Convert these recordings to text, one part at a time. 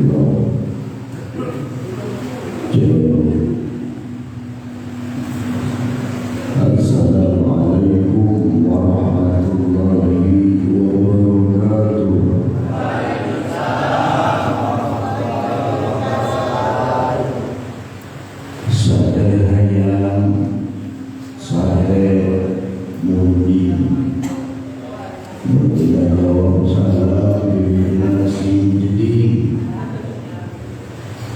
Assalamualaikum warahmatullahi wabarakatuh. Sadayang sare mudi Mutiara salam binasi jadi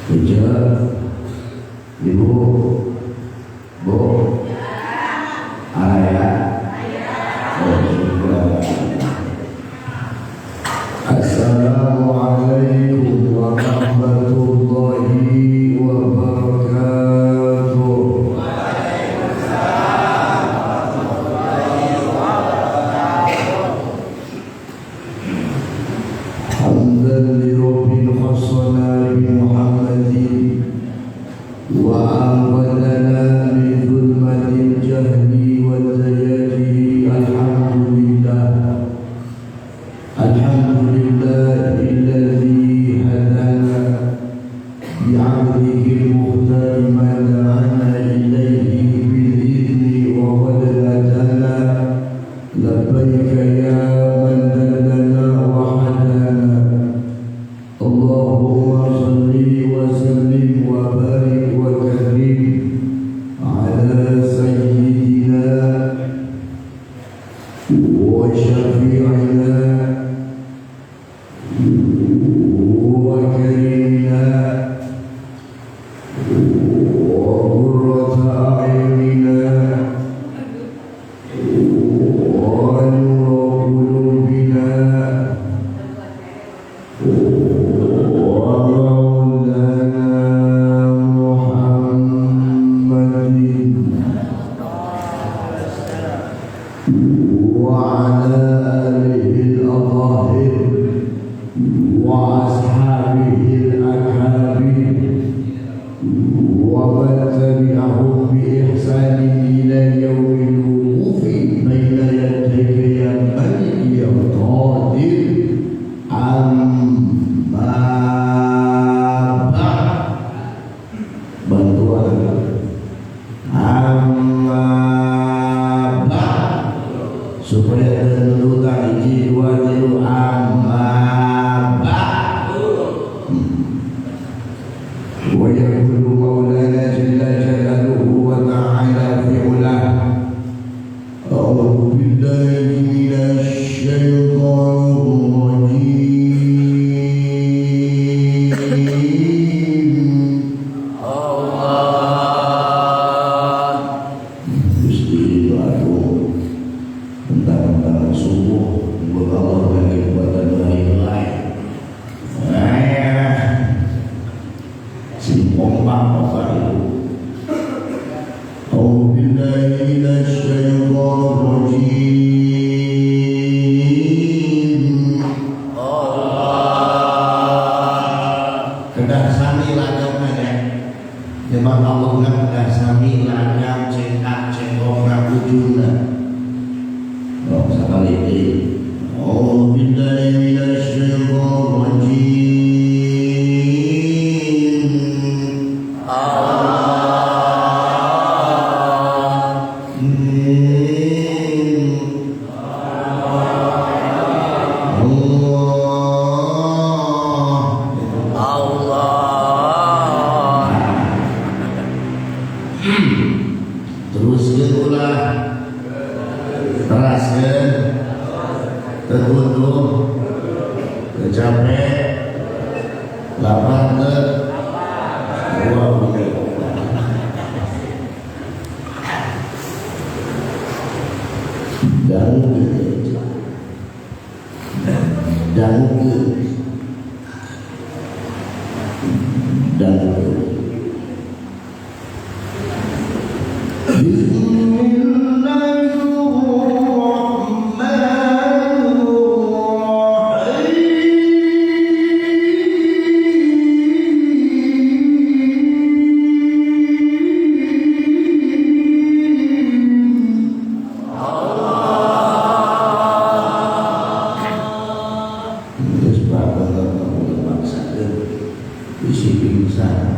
kerja ibu bu ayah Assalamualaikum warahmatullahi wabarakatuh. Hamdan li rabbil khassana bi Muhammadin wa anqadana min zulmatil jahli wal zayati. Alhamdulillah, alhamdulillahilladzi hadana bi'abdihi al-mukhtar ma da'ana ilayhi bil idni wa qad hadana labbaika ya man dallana wa hadana. Allahumma salli wa sallim wa barik wa karim ala sayyidina wa syafi'ina supaya dulu tak jiwa dulu amma wa yaqulu maulana jalla jalaluhu wa ta'ala fi ulah. A'udzu billahi minasy syaithanir rajim. Allah Gusti Batu tentang subuh berAllah bagi kekuatan lain-lain. Si pompa apa itu? A'udzubillahi minasyaitonir rajim. Allah kedah sami lagam aja. Sebab Allah kedah sami lagam cekak cekok rakujuna. أعوذ بالله من الشيطان الرجيم. Teruskan pula, teraskan, tertutup, tercapek, lapar, dua bulan. Dan isi pingsan.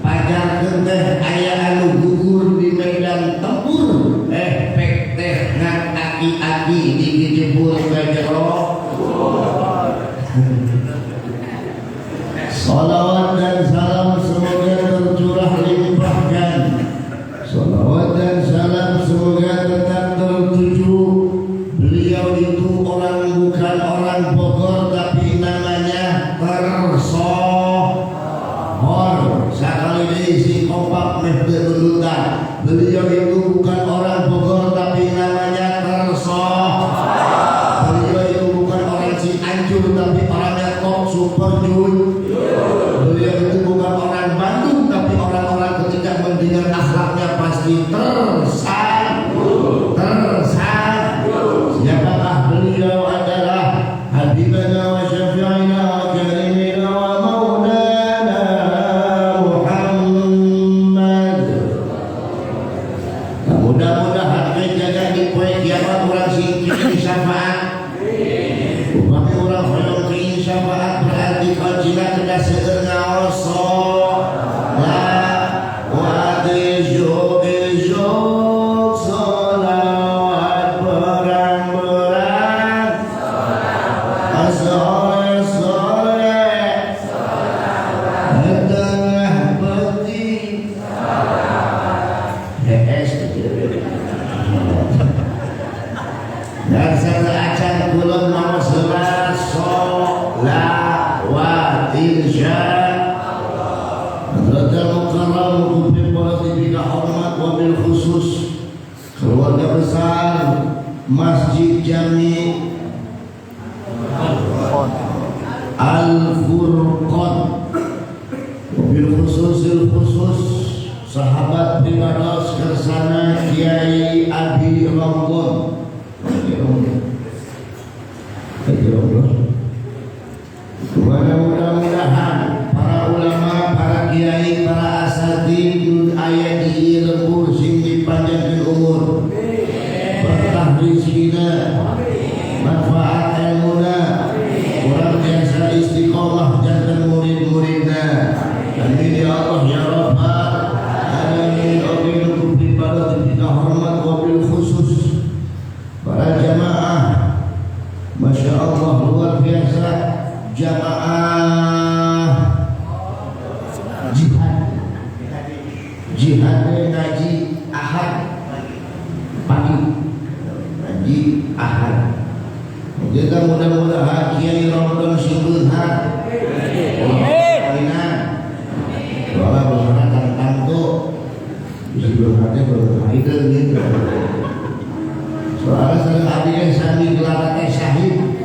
Pajar teh aya anu gugur di Masjid Jami Al-Furqan, bil khusus sahabat primados kersana Kiai Abi Ronggon. Mudah-mudahan para ulama, para kiai, para asatidz aya di lembur sing dipanjangkeun umur, berkah rezekina, manfaat ilmuna, urang biasa istiqomah jantan murid-muridna. Amin ya Allah ya Rabbal alamin. Oke pribadi kita hormat wabil khusus para jamaah, masya Allah luar biasa jamaah jihad ngaji ahad pagi, ngaji ahad. Kita mudah-mudahan Kiai Ramadan Singgunhan doa berharap tanto sebelumnya berharga gitu. Soalnya sering hadirnya sandi gelarnya syahid,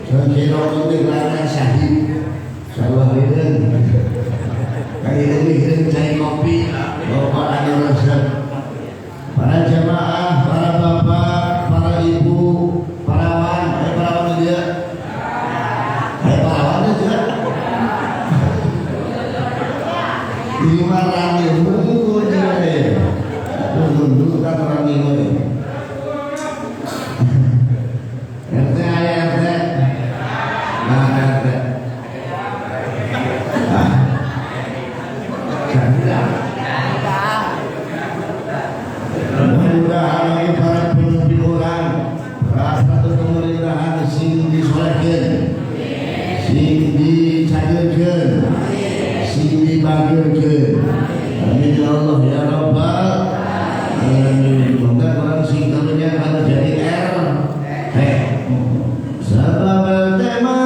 sering Ramadan gelarnya syahid. Salah hidden kayak ini cari kopi bapak ada rasa. Para jamaah, para bapak, para ibu, parawan, parawan juga, parawan juga. Lima rani menunggu aja deh, menunggu kan rani mulai. RT ayah RT, nah RT. Mudah-mudahan para pemimpin orang, para satu pemerintahan sing disolehkeun, sing dicagekeun, sing dibagekeun. Amin ya Allah ya Rabbal alamin. Semoga orang sing karunya kalau jadi sabab tema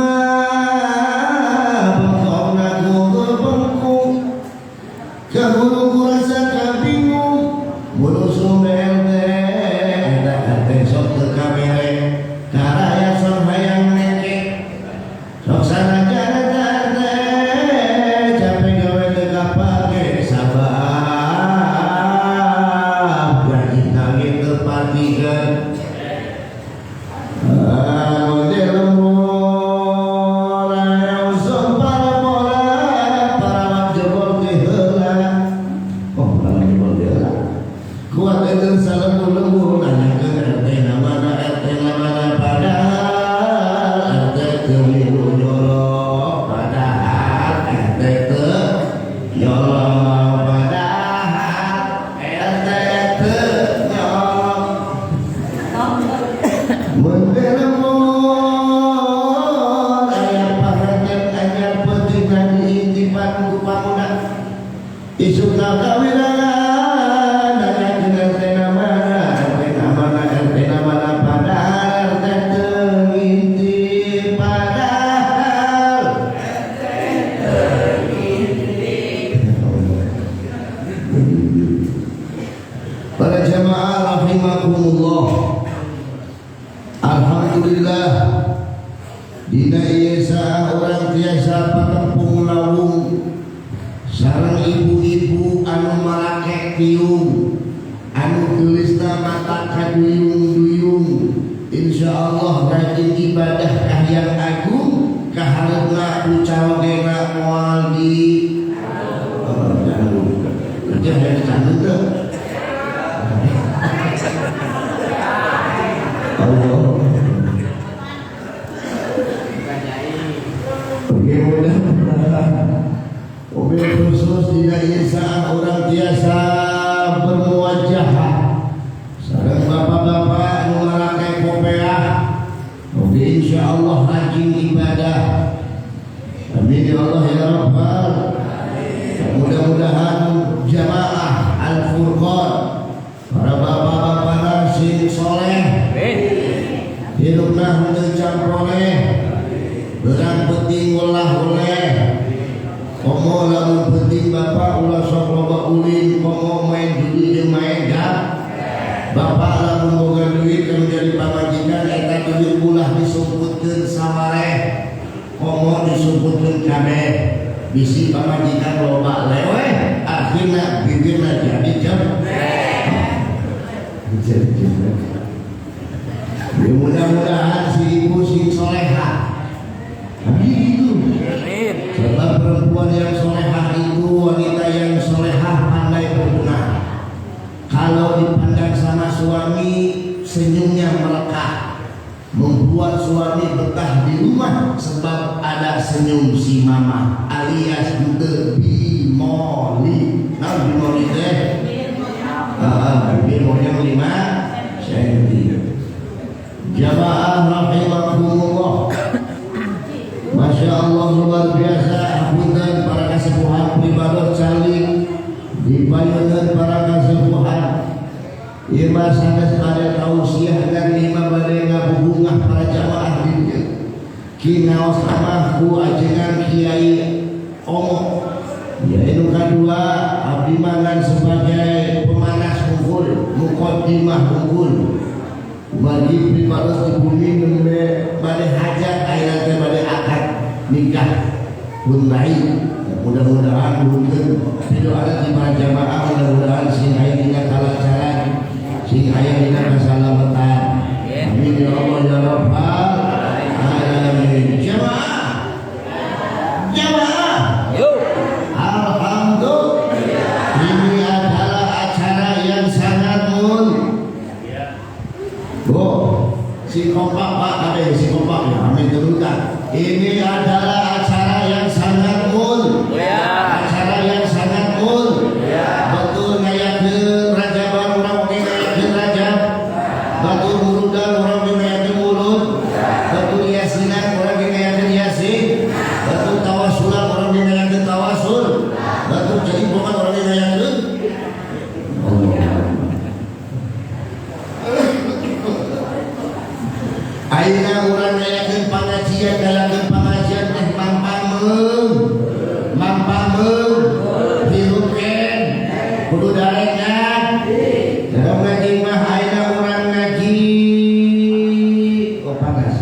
pokokna kudu bengkung kabulu kurasa kabingung bulu sumber teh sok ke kamere karaya son hayang neke sok sanajana teh capek gawe teu kapake sabab gaji kage teu patikeun. Para jamaah rahimakumullah, alhamdulillah dina ieu saah urang tiasa patempung lawung sareng ibu-ibu anu marake tiung anu geulisna mata kaduyung-duyung. Insyaallah rajin ibadah kahiyang agung kahareupna ucawagena moal di kerja dari candu teh Allah. Oke, mudah-mudahan mobil khusus tidak isa orang biasa bermuajah sareng bapak-bapak anu ngarake kopiah. Oke, insyaallah rajin ibadah. Amin ya Allah ya Rabbal. Mudah-mudahan jamaah Al-Furqan, para bapak-bapak sing soleh, hidupna henteu camproleh, beurang penting ulah oleh, komo lamun penting bapak ulah sok loba bisi pamajikan loba lewe akhirnya bibirna jadi jam mudah-mudahan si ibu si soleha gitu. Sebab perempuan yang solehah itu wanita yang solehah pandai berguna. Kalau dipandang sama suami senyumnya melekat, membuat suami betah di rumah sebab ada senyum si mama alias juga bimoli. Nah bimoli teh bimoli yang 5 cm. Jamaah rahimakumullah, Masya Allah luar biasa. Hapunten para kasepuhan pribadi calik dibayunan para kasepuhan Ima sanes pada tausiah dan lima badai ngabubungah para jamaah dinja kinaos amahku ajengan kiai omo yaitu kedua abdi mangan sebagai pemanas unggul muqaddimah unggul bagi pribados di bumi badai hajat akhirnya badai akad nikah pun baik. Mudah-mudahan mungkin video ada di para jamaah, mudah-mudahan sing aya dina kalancaran, sing aya dina keselamatan. Amin ya Allah ya rabbal alamin. Jamaah, jamaah, yuk. Alhamdulillah, ini adalah acara yang sangat si kompak Pak, ada si kompak ya, amin terutama. Ini adalah acara yang sangat acara yang sangat betul ngayakeun rajaban urang oge ngayakeun rajab, betul murudan urang oge ngayakeun murud, betul yasinan urang oge ngayakeun yasin, betul tawasulan urang oge ngayakeun tawasul, betul jaipongan urang oge ngayakeun ayeuna urang ngayakeun pangajian dalakeun pangajian teh mampameng diruken kudu darengan dalam ngaji mah ayeuna urang ngaji panas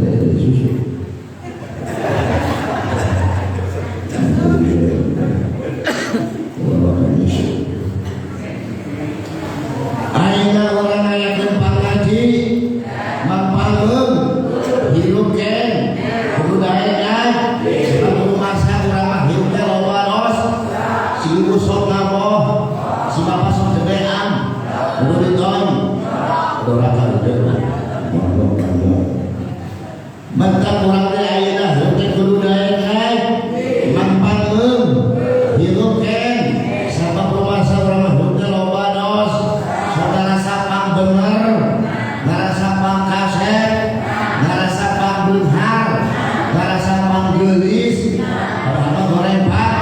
jadi susu ayeuna urang ngayakeun pangaji mampameng diruken kudu darengan sebab masa urang mah hirup teh loba ros si ibu sok ngaboh si bapak sok gedean kudu diton dorakan deuna mentak urang teh ayeuna hirup teh kudu darengan mampameng diruken sabab masa urang mah hirup teh loba ros saudara sapang bener ngarasa pang kaset ngarasa pang beunghar ngarasa pang geulis apa goreng pak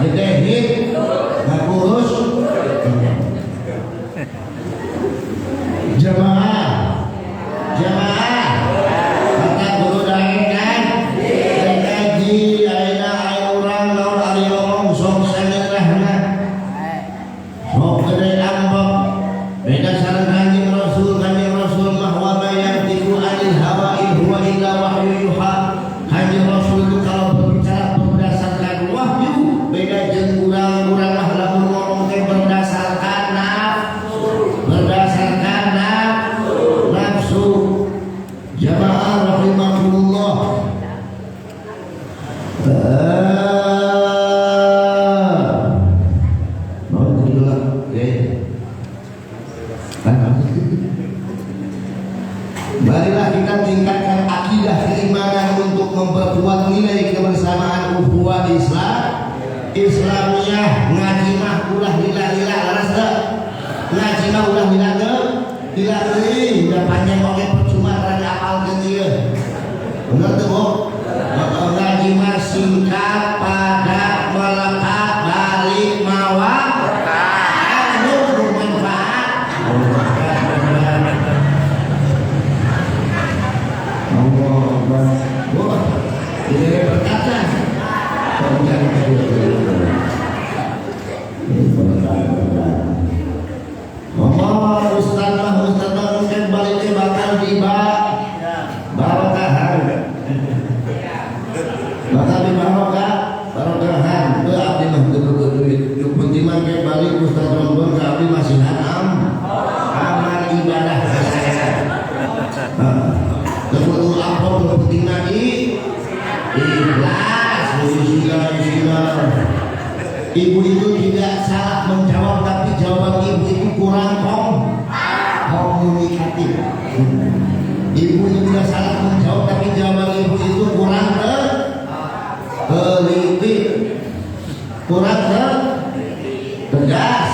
gedehit ngakurus jamaah kata guru darengan ngaji ayeuna aya urang naon ari ngomong sok saneurahna sok gede ambek beda sareng kanjeng Rasul mah wa ma yantiqu anil hawa in huwa illa wahyu yuha. Kanjeng Rasul itu kalau berbicara berdasarkan wahyu beda jeung urang mah lamun ngomong teh berdasarkan nafsu. Jamaah rahimakumullah. Mau tidur marilah kita tingkatkan akidah keimanan untuk memperkuat nilai kebersamaan ukhuwah Islamiyah. Ngaji mah ulah lila laras teh. Ngaji mah ulah lila teuing, udah panjang oge percuma rada apalkeun ieu. Bener teu, Bu? Ngaji mah singkat, padat, melekat, balik, mawa, anu bermanfaat. Ini berkata Ustaz mungkin baliknya bakal tiba barokahan Ibu itu tidak salah menjawab, tapi jawaban ibu itu kurang komunikatif. Ibu itu tidak salah menjawab, tapi jawaban ibu itu kurang teliti, kurang tegas.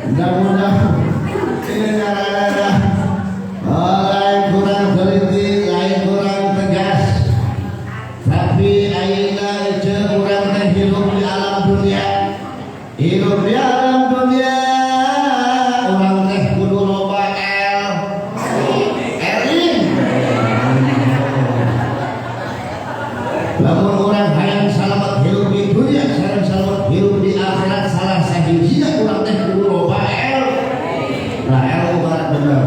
Mudah-mudahan ini ada lain kurang teliti, lain kurang tegas, tapi ayeuna ece urang teh hidup di alam dunia, hidup di alam dunia urang teh kudu loba eling. Lamun urang hayang salamet hidup di dunia, sareng salamet hidup di akhirat, salah sahijina urang teh kudu loba nah barat bener.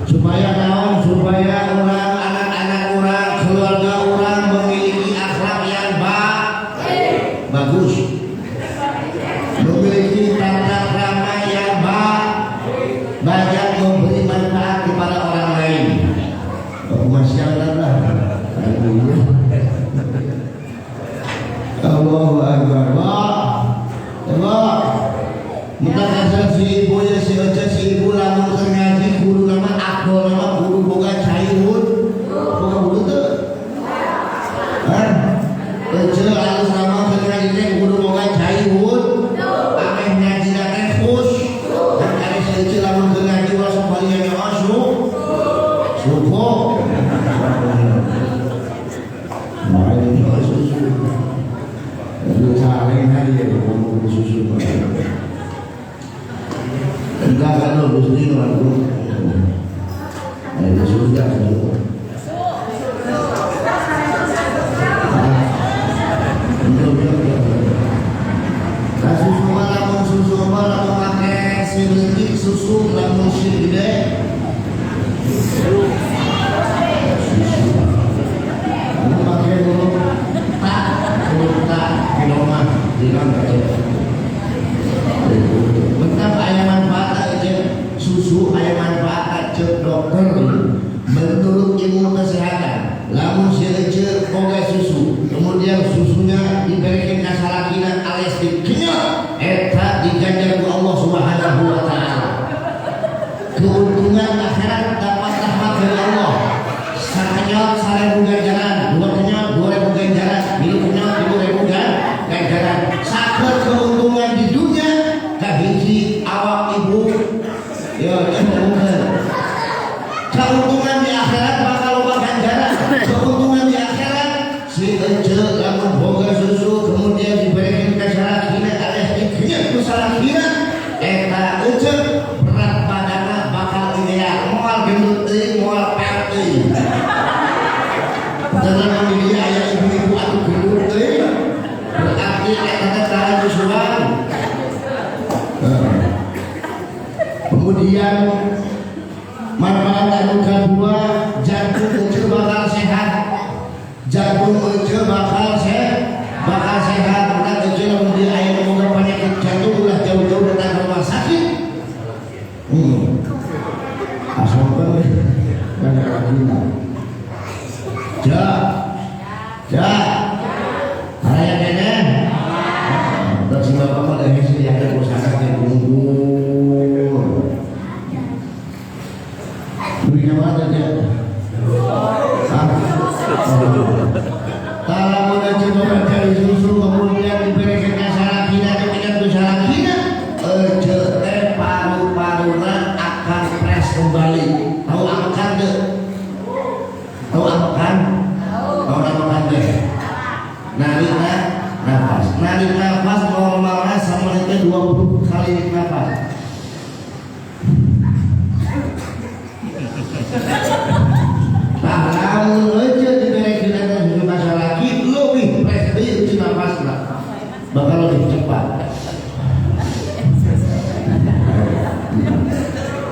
Supaya naon? Supaya orang, anak-anak orang, keluarga orang memiliki akhlak yang bagus, memiliki tata krama yang banyak, memberi manfaat kepada orang lain. Masyaallah. Allahu Akbar. Allah. Mudah kasar si ibu ya si aja si ibu lamun ngaji guru nama akdol nama guru boga cairun boga guru tuh aja alus nama ngaji teh guru boga cairun ameh ngaji teh khus dan ari seueur lamun ngaji ulah sabalian asu supo main susu itu saling hari ya ngomong susu enggak kan lo busri orang itu sudah susu malam pakai silik susu lamun si gede lamun pakai dulu tak kilomat jangan bentar ayam manfaat aja susu ayam manfaat aja dokter menurut ilmu kesehatan lamun si aja boga susu kemudian susunya diberikan kasalakina alias dikenyot eta diganjar ku Allah Subhanahu wa taala keuntungan akhirat dapat rahmat dari Allah sakenyot 1000 ganjaran dua kenyot 2000 ganjaran milu kenyot 3000 ganjaran sakeut keuntungan di dunia kahiji awak ibu ya keuntungan di akhirat bakal loba ganjaran keuntungan di akhirat si ece lamun boga susu kemudian diberikan kasalakina alias dikenyot ku salakina eta ece berat badanna bakal ideal moal gendut teuing moal peot teuing jangan dia aya ibu-ibu atuh gendut teuing berarti eta teh tahayusuan. Kemudian manfaat anu kedua jantung ece bakal sehat, jantung ece bakal sehat. Maka ece lamun dia aya boga penyakit jantung ulah jauh-jauh datang ke rumah sakit. Asalkan banyak lagi. Haraya denen. Terus bapak mah dari sini ada usaha yang mundur. Duitnya mana dia? Kalau mau coba mencari susu kemudian diberikan kasalakina kemudian kasalakina, paru-paruna akan pres kembali. Tahu akan deh? Tahu akan? Tahu akan deh? Narik nafas normalnya sama itu 20 kali nafas. Lalu aja diberikan susu kasalaki lebih pres nafas lah, bakal lebih cepat.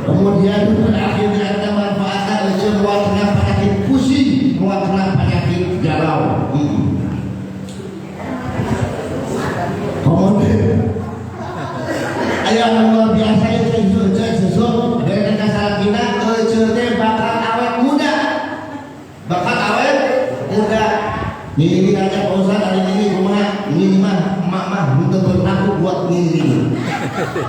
Kemudian berakhirnya ada manfaatnya aja mewakili penyakit pusing, mewakili penyakit galau. Kemudian ayam luar biasa itu susu dari kasalakina ece bakal awet muda. Ini nanya Pak Ustaz, ada ini rumah, ini mah emak mah untuk berlaku buat ini.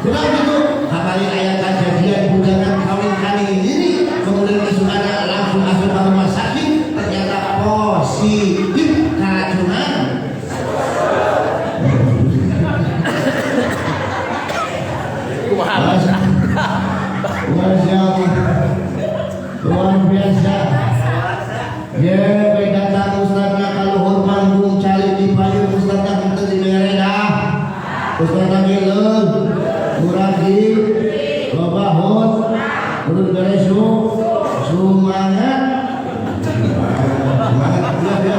Kurang itu, kali ayat kejadian bujangan kawin kali ini, kemudian kesukaannya langsung asuh ke rumah sakit, ternyata positif keracunan. Luar biasa. Ya, baik datang Ustaznya kalau hormat bung cari di payung Ustaznya kita di mereka. Ustaznya gilun, muradi, babahut, urut beresu, semangat, semangat dia.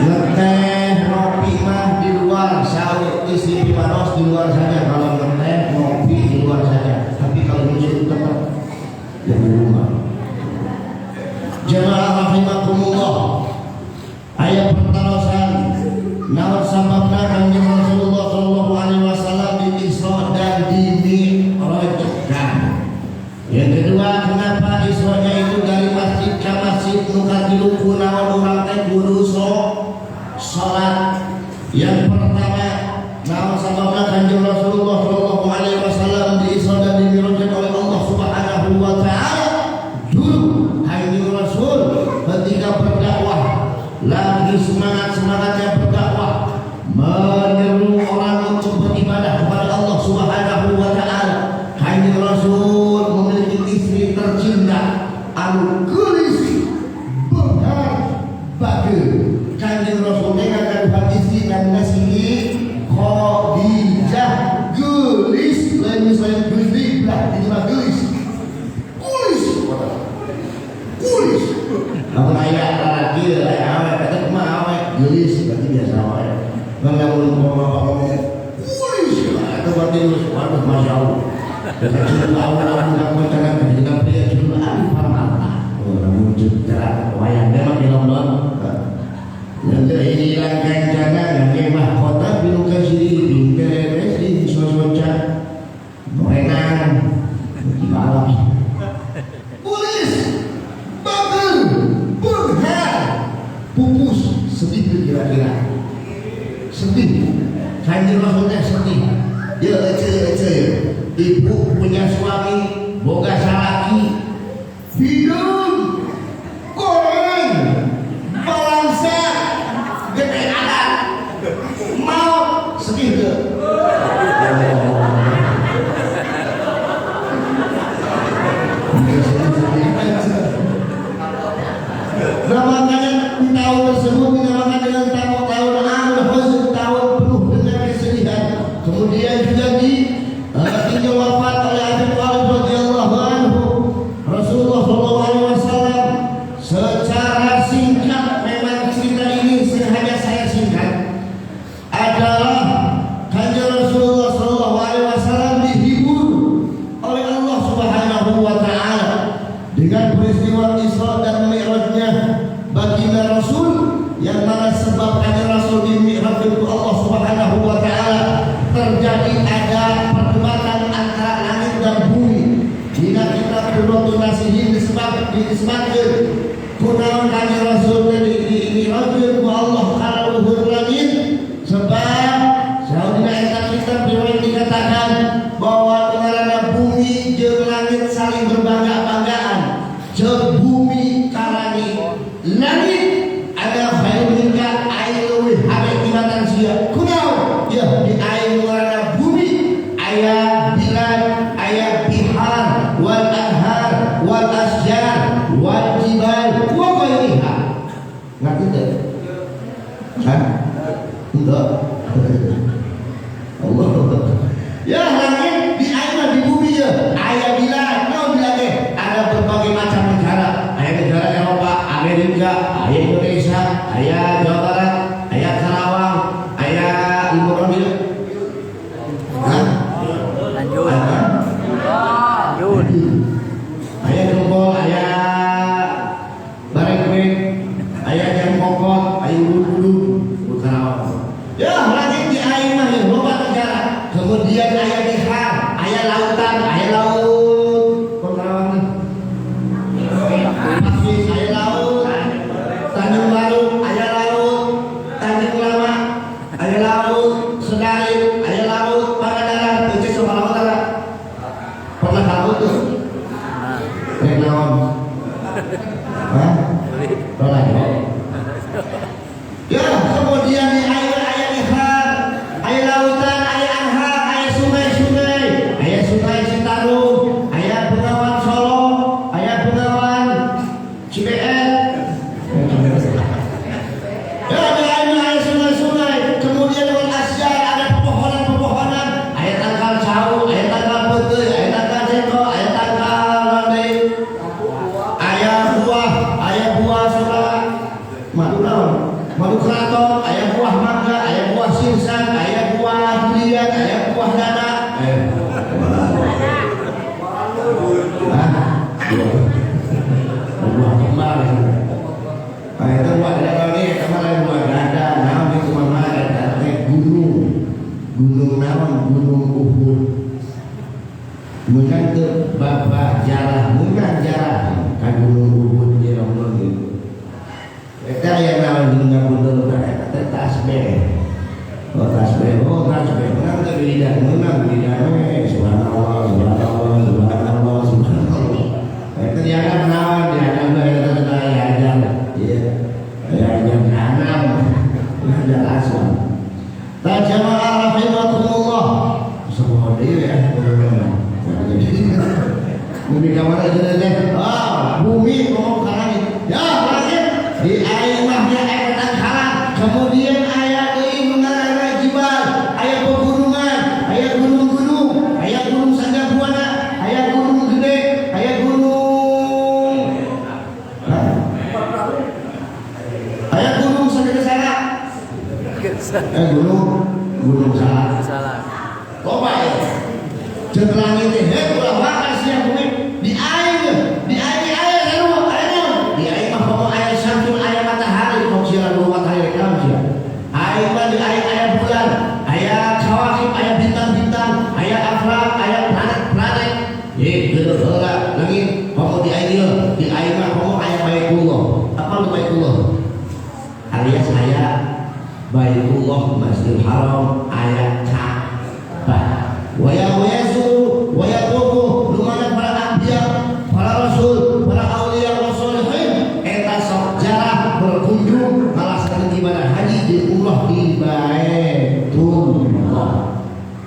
Ngeteh ngopi mah di luar, sahur isi pipanos di luar saja. Kalau ngeteh ngopi di luar saja. Tapi kalau musim tetap di rumah. Jemaah rahimakumullah. Ayat pertarasan naon sababna kanjeng Rasulullah sallallahu alaihi wasallam di Isra dan di Mi'rajkan. Yang kedua, kenapa Isra-nya itu dari masjid ke masjid nu katilu kunaon urang teh kudu salat. Yang pertama, naon sababna kanjeng Rasulullah sallallahu alaihi wasallam di Isra dan di Mi'rajkan oleh Allah Subhanahu wa taala. Dulu kanjeng Rasul ketika berdakwah lagi semangat-semangatnya berdakwah, menyeru orang untuk beribadah kepada Allah Subhanahu wa taala. Kanjeng Rasul memiliki istri tercinta anu geulis beunghar bageun. Kanjeng Rasul ngakan istri namina Siti Khadijah geulis, lain geulis belah ini mah geulis. Geulis. Lamun aya lalaki aya awet kata kumaha awet geulis berarti biasa wae. Ngomong ngomong geulis atau berarti waduh masyaallah. Jadi awal-awal kamu jangan kita pria dulu alif farmata. Oh, namun cara wayang memang di London. Nanti ini langkah jangan yang mahkota bilukan sini bingkai di sosoca merenang di malam. Polis, bagel, beunghar, pupus sedih kira-kira. Sedih. Kanjeng Rasulnya sedih. Ya ece. Ibu punya suami boga salaki hidung goreng balangsa gede adat mau sedih ke namanya tahun tersebut dinamakan dengan tahun al-huzn, tahun penuh dengan kesedihan. Kemudian juga tinggal wafat oleh Abi Thalib radhiyallahu anhu. Rasulullah sallallahu alaihi wasallam secara singkat, memang cerita ini sengaja saya singkat, adalah kanjeng Rasulullah sallallahu alaihi wasallam dihibur oleh Allah Subhanahu wa taala dengan peristiwa Isra dan Mi'rajnya baginda Rasul, yang mana sebab kanjeng Rasul di Mi'raj itu Allah Subhanahu wa taala terjadi ada perdebatan antara langit dan bumi. Jika kita perlu nasihin disebabkan kunaon kanjeng Rasul di Mi'raj ku Allah kana luhur langit, sebab saudina eta kitab riwayat dikatakan bahwa pengarana bumi jeung langit saling berbangga-banggaan. Jeung bumi ka langit ada khairun minka aing leuwih habek timatan sia. Kunaon? Ya di aing pengarana bumi aya bilad, aya bihar wal anhar wal asjar wal jibal wa ghairiha. Ngerti teh? Kan? Enggak. Allah. Ya langit di aing di bumi ya. Aya bilad, naon bilad teh? Ada berbagai macam negara. Aya negara Eropa, Amerika, aya Indonesia, aya Jawa Barat, aya Karawang, aya Imrobil. Lanjut. Aya Gembol, aya Barekwek, aya Jangkokot, aya Ulu-Ulu, Karawang. Ya, langit di naon? Hah? Rolado. Ya, kemudian di ayat ikhlas, ayat lautan, ayat anhar, ayat sungai-sungai, ayat sungai Citarum, ayat Bengawan Solo, ayat Bengawan Cibeet. Ya, di ayat sungai-sungai, kemudian dengan asyar ada pepohonan-pepohonan, ayat tangkal jauh, ayat tangkal betul, ayat tangkal jeko, ayat tangkal nanti, ayat buah surah, madu keraton, ayat buah mangga, ayat buah sirsan, ayat buah durian, ayat buah dana. Buah kembar. Ayat buah dana ini kemarin buah dada, nama itu mana ada gunung naon gunung Uhud. Menang ke bapak jarah, kan gunung Uhud di Ramadan itu. Kita yang nawan gunung Uhud itu tasbih. Tasbih, menang ke lidah, subhanallah. Ternyata menawan di hadam ada asal. Tajamalah rahimakumullah. Semua dia ya, bumi kamar aja bumi ngomong ke langit. Ya langit di aimahnya ayat tangkala. Kemudian ayat ini mengarah jibal, ayat pegunungan, ayat gunung-gunung, ayat gunung Sanggabuana, ayat gunung gede, ayat gunung Sanggasara, gunung salah. Loba ya. Jeung langit teh ulah wakas yang bumi di air mah komo aya samsul aya matahari kok sia lu matahari kaum sia. Air mah di air bulan, aya kawakib, aya bintang-bintang, aya aflak, aya planet-planet. Ye geus heula langit komo di air mah komo aya Baitullah. Apa lu Baitullah? Alias aya Baitullah Masjidil Haram, aya Ka'bah. Wa yazuru wa yatufu lumana para anbiya, para rasul, para auliya wa sholihin eta sok jarah berkunjung melaksanakan ibadah haji di umrah di Baitullah.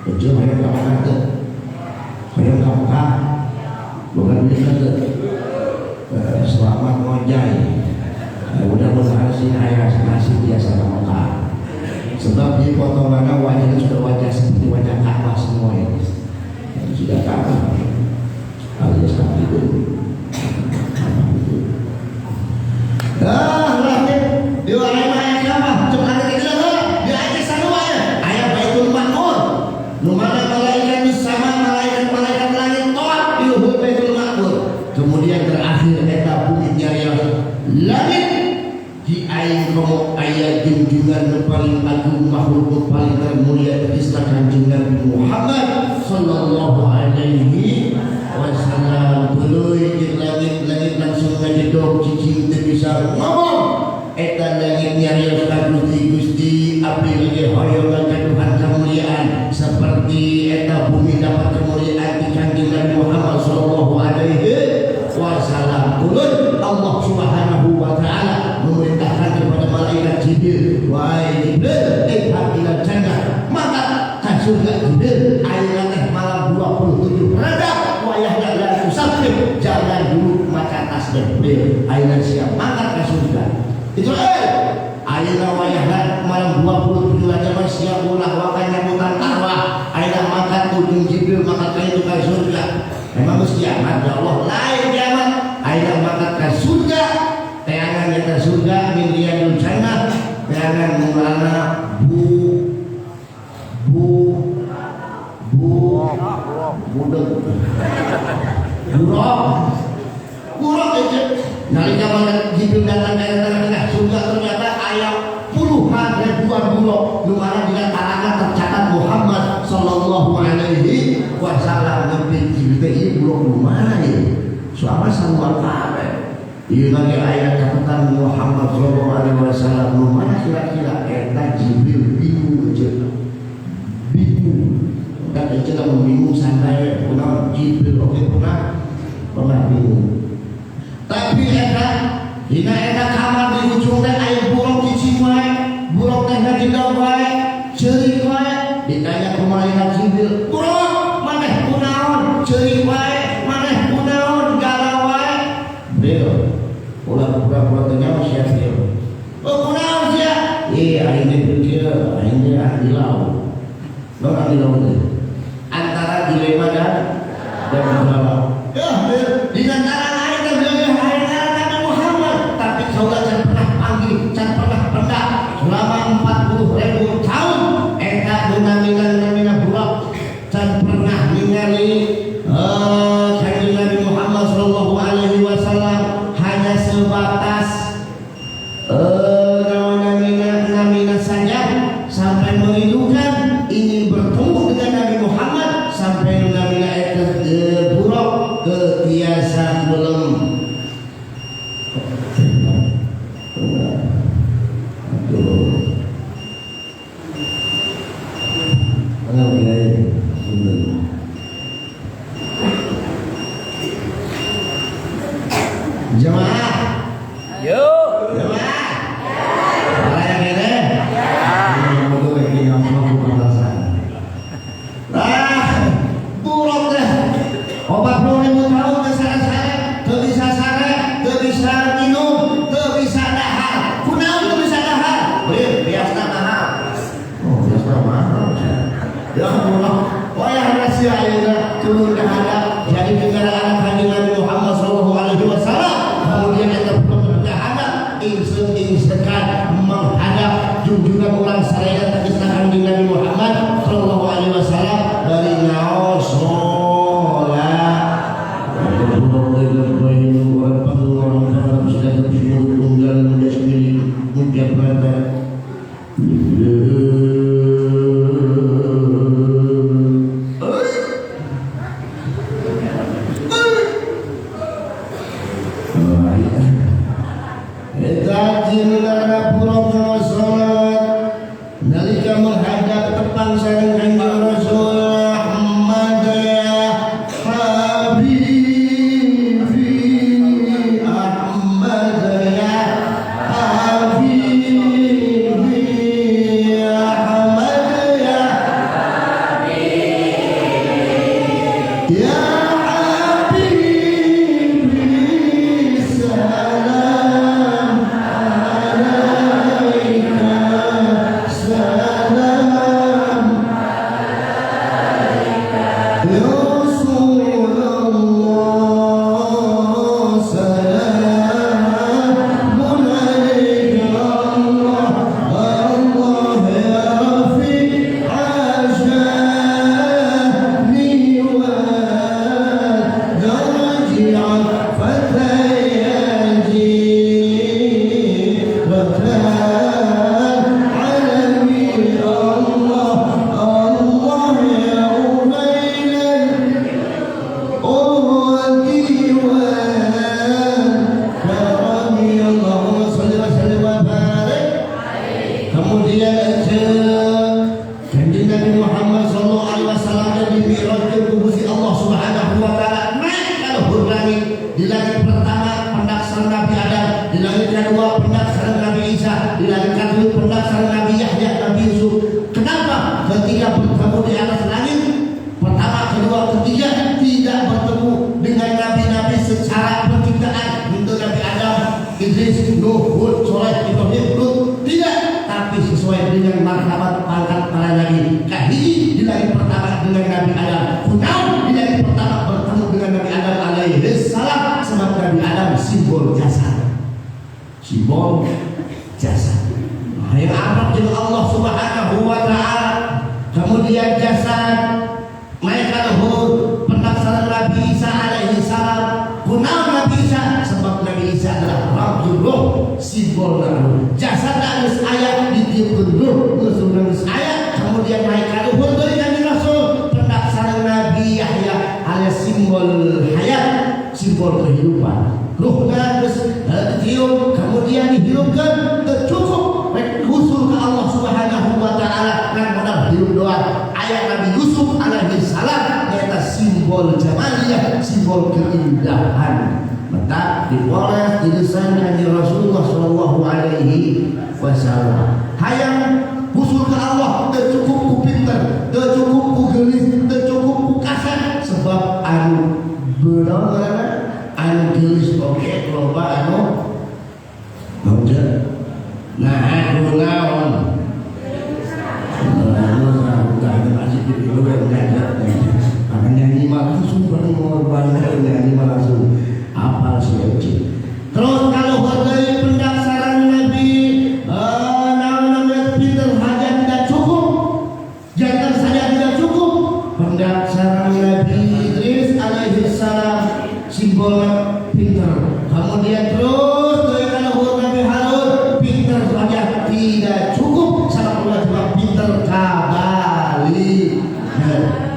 Betul hayang ka mana teh? Hayang ka Mekah. Bukan bisa teh. Selamat ngojay. Mudah-mudahan sih ayah nasib biasa ke Mekah. Sebab di potongan wajahnya sudah wajah seperti wajah Ka'bah semua ini. Sudah Ka'bah alias Ka'bah itu. Lahir di warai ayat Ka'bah. Cuma ada kita di ayat sanua ya. Ayat Baitul Ma'mur. Lumana malaikat di sama malaikat langit toat di luhur Baitul Ma'mur. Kemudian terakhir eta bukit Jariah. Langit di air komo ayat junjungan paling agung makhluk paling termulia terista kanjeng Nabi Muhammad sallallahu alaihi wasallam. Tuluy di langit langsung ngajedog cicing teu bisa ngomong. Eta langit nyarios ka Gusti abdi lagi hoyong ka Tuhan kemuliaan seperti eta bumi dapat kemuliaan di kanjeng Nabi Muhammad sallallahu alaihi wasallam. Kulun Allah subhanahu wa ta'ala memerintahkan kepada malaikat Jibril, wahai Jibril, idhab ila jannah, maka ke surga Jibril. Ayeuna teh malam 27 rada wayahna la tusafir, jalan dulu maka tas Jibril. Ayeuna siap mangkat ke surga. Itu ayeuna wayahna malam 27 rada siap ulah wakan nyambutan arwah. Ayeuna mangkat ujung Jibril maka itu ke surga. Memang mesti kiamat ya Allah, lain kiamat. Ayeuna mangkat ke surga. Teangan kita surga min riyadul jannah, teangan mulana buruk aja. Nalika mana Jibril datang ke tengah surga ternyata ayat puluhan ribuan buruk. Lumana di kalangan tercatat Muhammad sallallahu alaihi wasallam. Nabi Jibril ini buruk lumana ya? Soalnya sama kabeh. Ieu lagi ayat catatan Muhammad sallallahu alaihi wasallam. Lumana kira-kira eta Jibril bingung aja. Dan kita membingung santai, pernah Jibril oke pernah bingung. tapi dina eta kamar di ujung teh aya buruk cicing wae, buruk teh didol wae, ceurik wae, ditanya ku malaikat Jibril, "Buruk, maneh kunaon? Ceurik wae, maneh kunaon? Galau wae?" Beliau ulah pura-pura teh nyawa sia kieu. "Oh, kunaon sia?" Aing teh kieu, aing teh ahli laut. Lo ahli laut teh. Antara dilema dan galau. Ya, di antara lain teh beliau hari Muhammad, tapi sauda can pernah panggil, can pernah pendak selama 40.000 tahun. Eta namina budak can pernah ningali kanjeng Nabi Muhammad sallallahu alaihi wasallam hanya sebatas namina saja sampai merindukan ingin bertemu dengan Nabi Muhammad sampai namina eta budak ketiasa belum. Jemaah, Yo. jemaah, orang yang ini, betul ini yang mau beralasan. Bulog deh, 40.000 tahun kesana-sana, teu bisa sare, teu bisa minum, teu bisa dahar. Kunaon teu bisa dahar? Biasa dahar. Oh, biasa mahal. Ya Allah, wayah rahasia ayeuna turun dahar jadi kendaraan kanjeng Nabi Muhammad sallallahu alaihi wasallam. Kemudian eta berhadap ingsekan menghadap junjungan orang saraya takisna kanjeng Nabi Muhammad sallallahu alaihi wasallam dari naos nalika menghadap depan sareng kanjeng Rasul Muhammad ya Habibi Ahmad ya Habibi Ahmad ya Habibi ya Habibi salam alaika salam ya Rasulullah salamun alaika Allah Allah ya Rafiq ajani wa darji'an fatayaji Batan alami Allah Allah ya Ubailan Karami Allahumma salli wa sallim wa barik. Kemudian kanjeng Nabi Muhammad sallallahu alaihi wasallam dimi'rajkan ku Gusti Allah Subhanahu wa taala naik ka luhur langit. Di langit pertama pendak sareng Nabi Adam, di langit kedua pendak sareng Nabi Isa, di langit ketiga pendak sareng Nabi Yahya, Nabi Yusuf. Kenapa? Ketika bertemu di atas langit pertama, kedua, ketiga tidak bertemu dengan nabi-nabi secara penciptaan untuk Nabi Adam, Idris, Nuh, Hud, Soleh, Ibrahim, Lut, tidak, tapi sesuai dengan martabat pangkat para nabi. Kahiji di langit pertama dengan Nabi Adam, kunaon di langit pertama bertemu dengan Nabi Adam alaihi salam, sebab Nabi Adam simbol jasad, simbol jasad. Yang akrab dengan Allah Subhanahu wa taala. Kemudian jasad naik ke luhur pendak sareng Nabi Isa alaihi salam. Kunaon Nabi Isa? Sebab Nabi Isa adalah Rasulullah, simbol nabi. Jasad geus aya ditiupkeun ruh, geus aya. Kemudian naik ke luhur deui kanjeng Rasul pendak sareng Nabi Yahya alias simbol hayat, simbol kehidupan. Ruhna geus ditiup, kemudian dihirupkeun, teu cukup rek usul ke Allah Subhanahu wa taala ngan modal hirup doa. Ayat Nabi Yusuf alaihi salam eta simbol jamaliyah, simbol keindahan. tak dipoles didesain kanjeng Rasulullah sallallahu alaihi wasallam. Hayang usul ke Allah teu cukup ku pinter, teu cukup ku geulis, teu cukup ku kasar sebab anu beunang anu geulis oge loba anu maujeun. Nah, aku naon? Akan nyanyi malah langsung berkorban nyanyi malah langsung apal sih. Terus kalau hargai pendaftaran Nabi nama-nama pinter saja tidak cukup, jantan saja tidak cukup. Pendaftaran Nabi Idris alaihi salam simbol pinter. Kemudian terus kalau Nabi Harun pinter saja tidak cukup, salah pula pinter kabali.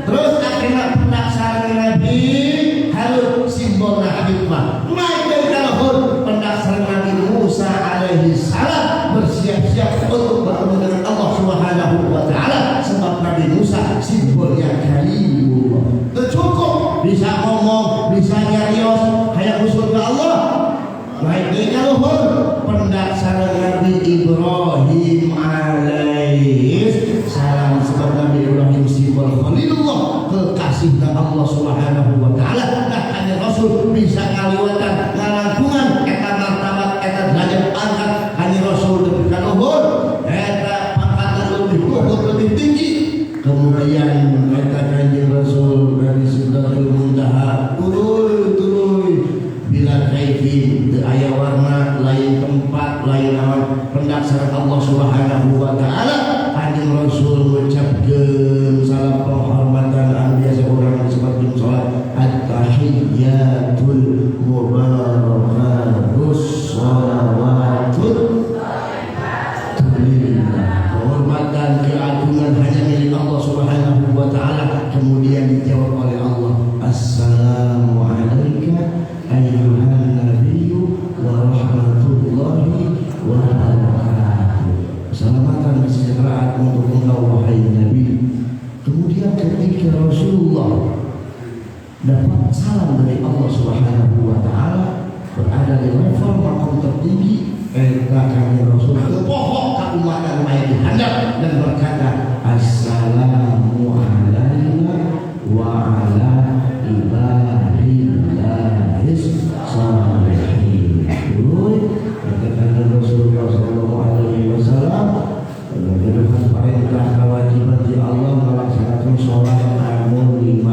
Terus akhirnya pendaftaran Nabi Harun simbol hikmah. Naik dari kalahun pendaftaran Nabi Musa alaihi salam bersiap-siap untuk bertemu dengan Allah Subhanahu wa taala sebab Nabi Musa simbolnya kalimullah. Cukup bisa ngomong, bisa nyarios, kayak usul ke Allah. Naik dari kalahun pendaftaran Nabi Ibrahim alaihi salam sebab Nabi Ibrahim simbol Khalilullah, kekasih Allah Subhanahu wa taala. Nah, hanya Rasul bisa ngaliwatan ngalangkungan eta martabat eta derajat angkat hanya Rasul diberikan luhur eta pangkatan lebih luhur lebih tinggi. Kemudian eta kanjeng Rasul dari Sidratul Muntaha turun bila kaifin teu aya warna lain tempat lain awan pendasar Allah Subhanahu wa taala. Kanjeng Rasul mengucapkeun salam penghormatan anu biasa urang disebutkeun salat at-tahiyyatul mubarakatus shalawatut tayyibah. Penghormatan keagungan hanya milik Allah Subhanahu wa taala. Kemudian dijawab oleh Allah, assalamu alayka ayyuhan nabiyyu wa rahmatullahi wa barakatuh. Keselamatan dan kesejahteraan untuk engkau wahai Nabi. Kemudian ketika Rasulullah dapat salam dari Allah Subhanahu wa taala berada di level maqam tertinggi, kami Rasul kepohok ke umat dan baik dihandap dan berkata assalamu alayna wa ala ibadillahis shalihin. Kata Rasulullah sallallahu alaihi wasallam, dengan perintah kewajiban di Allah melaksanakan sholat anu 5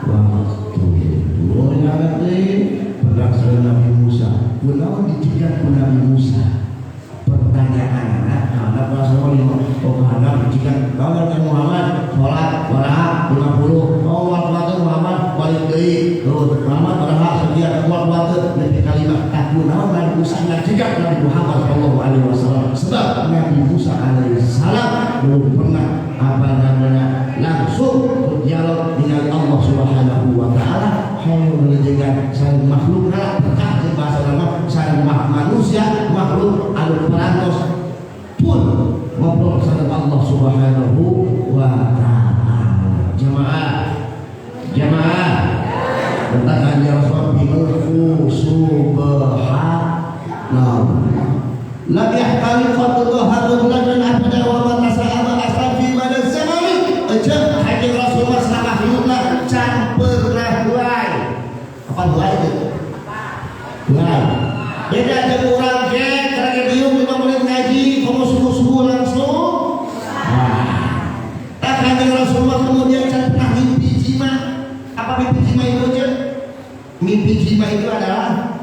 waktu. Dulunya nanti berdasarkan Nabi Musa. Kunaon didikan ku Nabi Musa? Pertanyaan anak Rasulullah karena didikan Nabi Muhammad sholat baraha 50. Waktu Muhammad balik deui. Muhammad baraha sedia waktu lebih kalimat. Kunaon Nabi Musa didikan Nabi Muhammad sallallahu alaihi wasallam. Sebab Nabi Musa alaihi salam belum pernah langsung berdialog dengan Allah Subhanahu wa taala. Hanya menjadikan sang makhluk berkah di bahasa nama sang manusia makhluk anu perantos pun ngobrol sama Allah Subhanahu wa taala. Jamaah tentang kanjeng Rasul bi'ulfu subhanallah. Lam yahkali fatullah hadulan abada wa man tasa'ama asraf fi madad zamani. Ajab kanjeng Rasulullah sama makhlukna can pernah buai. Apa buai itu? Buai. Beda dengan orang ke tragedium 5 menit ngaji kamu subuh-subuh langsung. Kanjeng Rasulullah kemudian can pernah mimpi jima. Apa mimpi jima itu aja? Mimpi jima itu adalah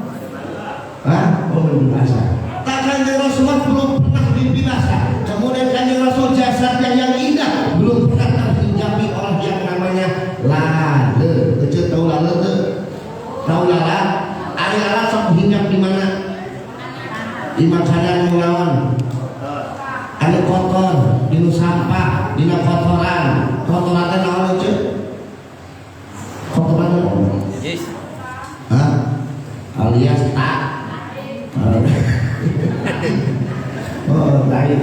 mimpi basah. Kanjeng Rasulullah belum pernah mimpi basah. Kemudian kanjeng Rasul jasadnya yang indah belum pernah terhinggapi oleh yang namanya lale. Kecil tahu lale tuh? Tahu lala? Ada lala sok hinggap di mana? Di makanan melawan. Ada kotor, di sampah, di kotoran. Kotoran itu naon aja? Kotoran itu? Yes. Alias tak. Oh, tai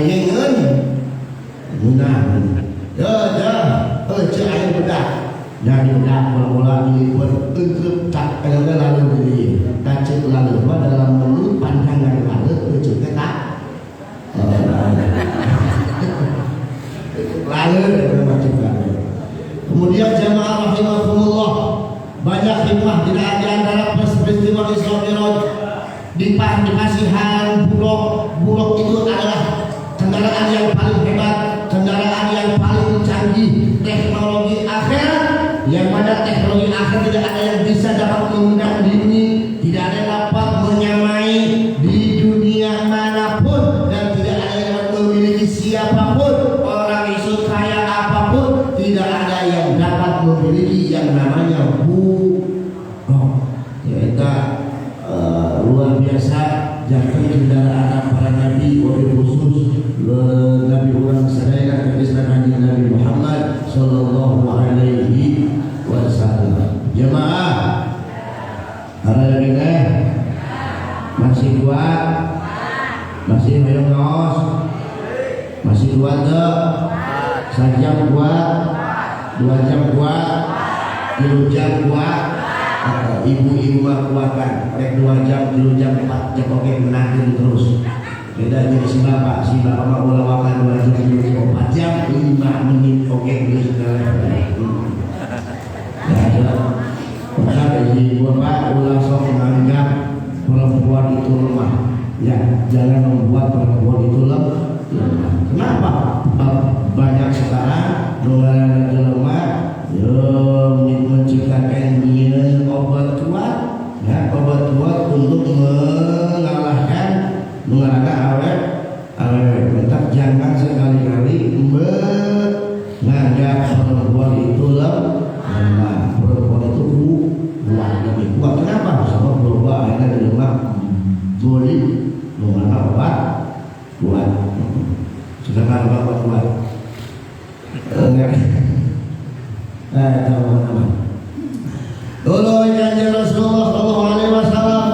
ngeun. Munah. Cai bedak. Dari bedak bola-bola diliput, eueup tak tidak di antara peristiwa Isra Mi'raj dikasihan bulog itu adalah kendaraan yang paling hebat, kendaraan yang paling canggih, teknologi akhirat, yang mana teknologi akhirat tidak ada yang bisa dapat mengundang diri, tidak ada yang dapat menyamai di dunia manapun, dan tidak ada yang dapat memiliki siapapun, orang isu kaya apapun, tidak ada yang dapat memiliki yang namanya bulog. Yaitu luar biasa jatuh kendaraan para nabi, wabil khusus nabi orang sadaya kebiasaan Nabi Muhammad sallallahu alaihi wasallam. Jemaah ada kita masih kuat, masih belum ngaos, masih kuat tak? Sejam kuat, 2 jam kuat, 3 jam kuat. Ibu-ibu mah kuatkan, rek 2 jam, 3 jam, 4 jam, oke menangin terus. Beda jadi si bapak mah ulah makan 2 jam, 4 jam, 5 menit, oke terus segala. Ya, maka dari bapak ulah sok menganggap perempuan itu lemah. Ya, jangan membuat perempuan itu lemah. Kenapa? Banyak sekarang nolak lemah. Menciptakan obat kuat, ya, obat kuat untuk mengalahkan awet. Tetap jangan sekali-kali menganggap perempuan itu lemah. Perempuan itu kuat, lebih kuat. Kenapa? Sebab berubah akhirnya di lemah boleh mengenal obat kuat. Sedangkan obat kuat teman-teman. Dulu janji Rasulullah sallallahu alaihi wasallam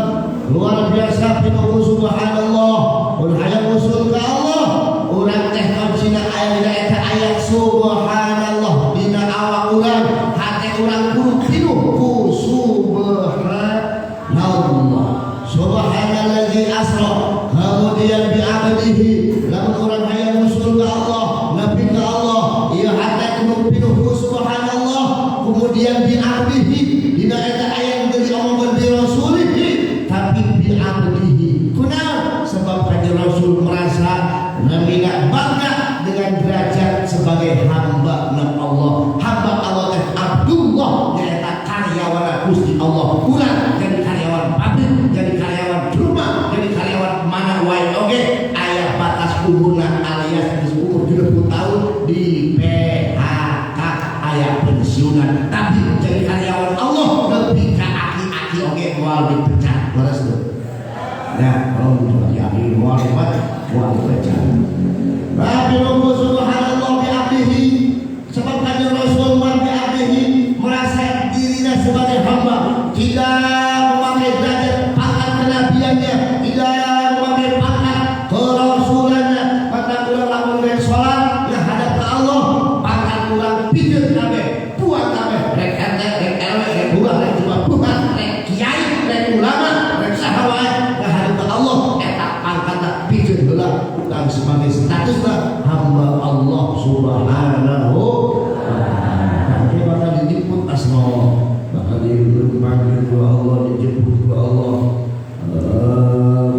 luar biasa pinuh subhanallah. Mun hayang usul ka Allah, urang teh kaujina aya dina eta ayat subhanallah dina awak urang, hate urang kudu pinuh ku subhanallah. Subhanallazi asra kemudian bi abdihi, lamun urang hayang usul ka Allah, nabi ka Allah, ieu hate kudu pinuh ku subhanallah. Kemudian bi'abdihi dina eta aya yang diomongkeun bi rasulihi, tapi bi'abdihi kunaon? Sebab kanjeng Rasul merasa namina bangga dengan derajat sebagai hamba Allah. Hamba Allah teh Abdullah, nyaeta karyawan Gusti Allah. Urang jadi karyawan pabrik, jadi karyawan rumah, jadi karyawan mana wae oge aya batas umurna alias geus umur 70 tahun di PHK aya pensiunan, tapi jadi karyawan Allah lebih ke aki-aki oke moal dipecat. Leres tuh. Nah, kalau jadi aki moal dipecat. Tapi nunggu subhanallah bi abdihi, sebab kanjeng Rasul bi abdihi merasa dirinya sebagai hamba, tidak memakai derajat pangkat kenabiannya, tidak memakai pangkat kerasulannya. Maka ulah lamun rek salat ngadep ka Allah, pangkat ulang pijeun kabeh, buat kabeh, rek RT, rek RW, rek lurah, rek bukan, rek kiai, rek ulama, rek saha wae ngadep ka Allah, eta pangkatna pijeun heula utang sebagai statusna hamba Allah subhanahu wa ta'ala. Tapi bakal dijemput asno, bakal dipanggil ku Allah, dijemput ku Allah.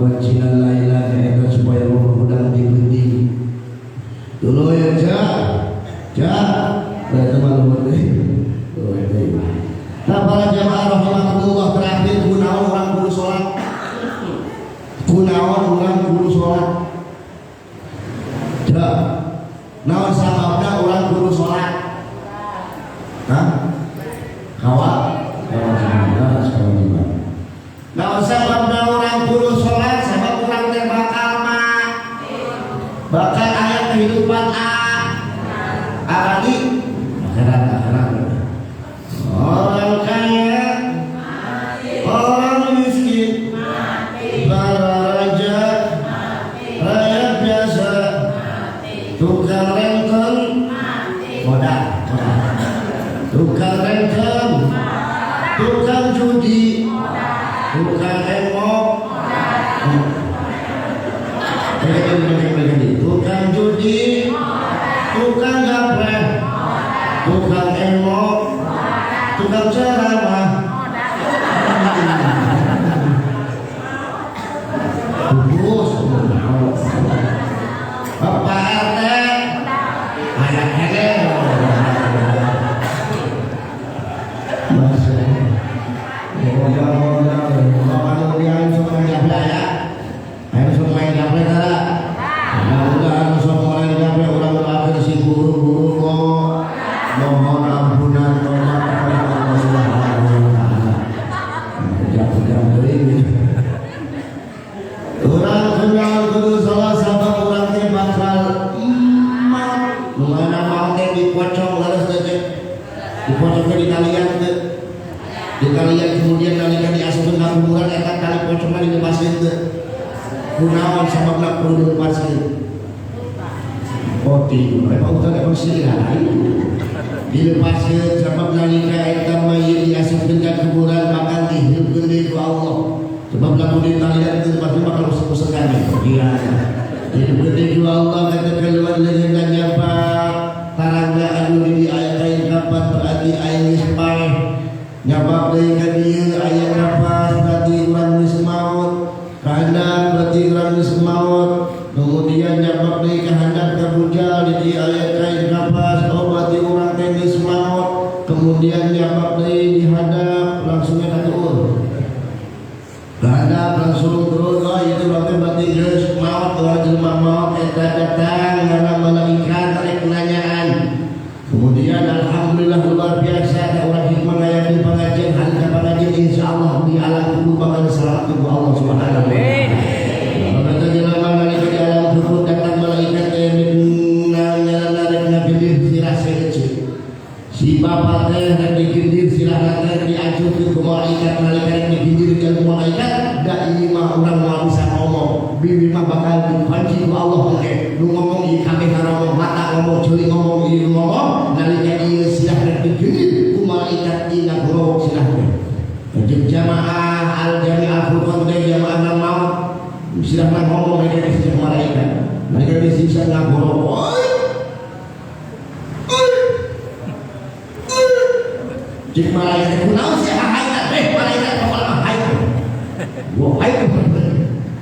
Bacinan lain-lain eta supaya mudah-mudahan diikuti. Dulu ya teman-teman. Nah, para jamaah rahimahullah, terakhir kunaon orang kudu salat. Kunaon orang kudu salat. Naon sababna orang kudu salat? Hah? Kawan gimana? Naon sababna orang kudu salat? Sabab orang teh bakal aya kehidupan abadi. Akhirat. Orang kaya, orang miskin, para raja, rakyat biasa, tukang renten, modal, tukang renten, tukang judi, tukang emok, tukang judi, tukang gapleh, tukang emok, tukang ceramah, Kalau dia semua jaga ya, harus semua jaga cara. Mudah-mudahan semua jaga orang berakhir si guru-guru mohon ampunan tobat kepada Allah Subhanahu wa taala. Jangan ini. Orang kenal guru salah satu orang teh bakal mana mau teh dipocong laras teh. Dipocong di kalian teh. Di kalian kemudian nalika diasupkeun ka kuburan eta kali pocongan dilepaskeun teh. Kunaon sababna kudu dilepaskeun? Poti, mereka udah dapat sirah. Dilepaskeun sabab nalika eta mayit diasupkeun ka kuburan bakal dihidupkeun deui ku Allah. Sebab lamun ditalian itu pasti bakal usah-usahkan dia. Dihidupkeun deui ku Allah kata keluar leungeun dan nyapa tarangga anu di aya kain kapat berarti aya geus paeh. Nyabab deui ka dieu aya nafas berarti urang geus maot. Kahandap berarti urang geus maot. Kemudian nyabab deui ka handap ka bujal di aya kain nafas berarti urang teh geus maot. Kemudian nyabab deui di hadap langsung ka tuur. Kahandap langsung turun itu berarti geus maot urang jelema maot eta datang ngana malaikat rek nanyaan. Kemudian alhamdulillah luar biasa ada orang hikmah ngayakeun pengajian hari ka pengajian insyaallah di alam kubur bakal diselamatkeun ku Allah Subhanahu wa taala. Kata jelema nalika di alam kubur datang malaikat nanya rek ngagindir sirah seuceut. Si bapa teh rek digindir sirah teh diajukeun ku malaikat nalika rek digindir ku malaikat da ieu mah urang moal bisa ngomong. Bibi mah bakal dipanci ku Allah teh. Nu ngomong ieu kabeh ngomong mata ngomong ceuli ngomong ieu ngomong nalika ieu sirah rek digindir ku malaikat dina gorok sirah teh. Jeung jamaah al-jami'ah furqan teh jamaah maut sirah ngomong aya di sisi malaikat. Nalika disiksa ngagorok. Jika malaikat kunaon sih malaikat malaikat kepala malaikat. Wah malaikat.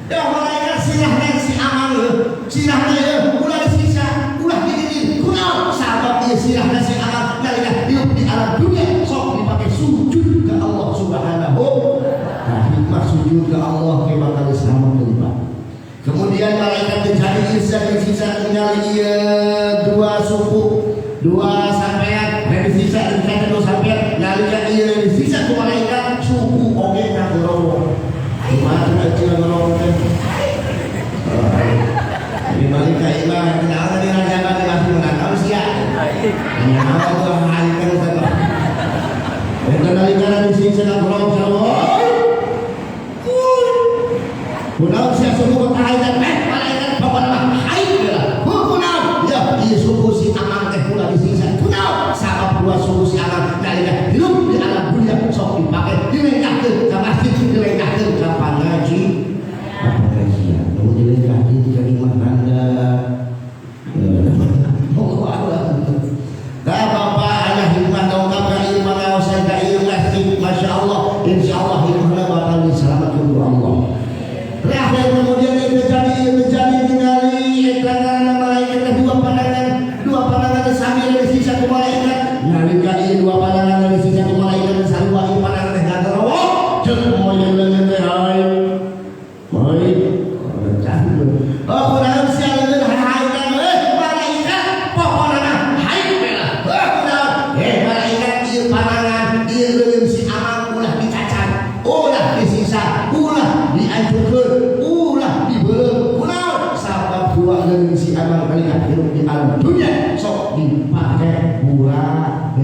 Ya malaikat sirahna si amal sirahna ulah disiksa ulah dididik kunaon sabab ieu sirahna si amal nalika hidup di alam dunia sok dipake sujud ke Allah Subhanahu wa taala. Hikmah sujud ke Allah ke bakal diselamatkeun Pak. Kemudian malaikat terjadi sisa ningali dua suku dua sampean disiksa dan dua sampean nalika ieu disiksa ku malaikat suku oge ngagorowo. Kumaha aja ngagorowo teh. Di malaikat iman kenal di raja di masih menangkap sia. Nya apa tuh malaikat teh. Eta nalika disiksa ngagorowo Allah. Kunaon sia suku malaikat malaikat bawa haid lah. Kunaon ya ieu suku si aman teh kula disiksa. Kunaon sabab dua suku si aman nalika hidup di alam dunia sok dipake dilengahkeun ka masjid dilengahkeun ka pangajian. Namun dilengahkeun ka imah Anda. Da Bapak aya hikmah dongkap ka ieu pangaosan ka ieu masjid masyaallah insyaallah hikmahna bakal diselamatkeun ku Allah. Terakhir kemudian yang terjadi ningali karena malaikat dua pandangan sambil disiksa ku malaikat nalika ieu dua pandangan disiksa ku malaikat sarua ieu pandangan teh gagarawa jeung moyong leungeun teh hai moy candu kunaon sia leungeun hai malaikat pokona hai bela kunaon malaikat ieu pandangan ieu leungeun si amal ulah dicacat ulah disiksa ulah dianjurkeun ulah dibeuleuh kunaon sabab dua leungeun si amal malaikat hidup di alam dunia sok dipake buah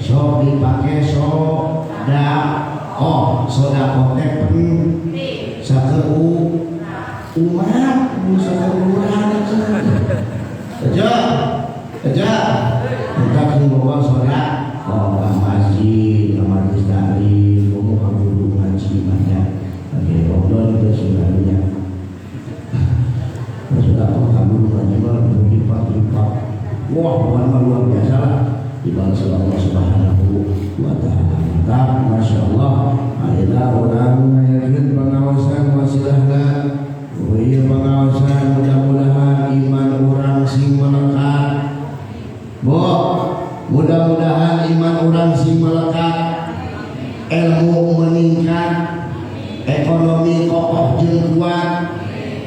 sok dipake soda soda teh penting sakeu umat sakeu urang aja kita ngomong soda ka masjid ka majelis taklim ngomong ka guru ngaji banyak oke ngobrol itu sebenarnya sudah kamu menjual berlipat-lipat. Wah, bukan luar biasa lah. Dibalas oleh Allah Subhanahu wa taala. Maka masya Allah, ada orang yang pengawasan wasilahna. Iya pengawasan mudah-mudahan iman orang sing melekat. Mudah-mudahan meningkat, ekonomi kokoh jeung kuat,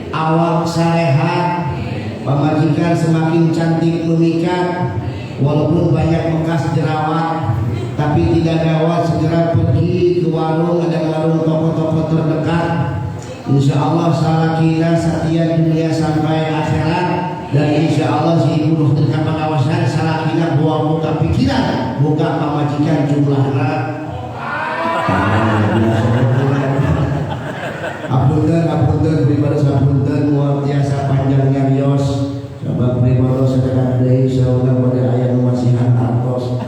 awak sarehat, pamajikan semakin cantik memikat, walaupun banyak bekas jerawat, tapi tidak gawat, segera pergi ke warung, ada warung toko-toko terdekat. Insya Allah salakina setia dunia sampai akhirat, dan insya Allah si ibu nuh dekat pengawasan salakina buka pikiran, buka pamajikan jumlahnya. Apunten pribadi sapunten luar biasa panjangnya rios. Coba pribadi sedekah deui saurang bade aya nu masihan atos.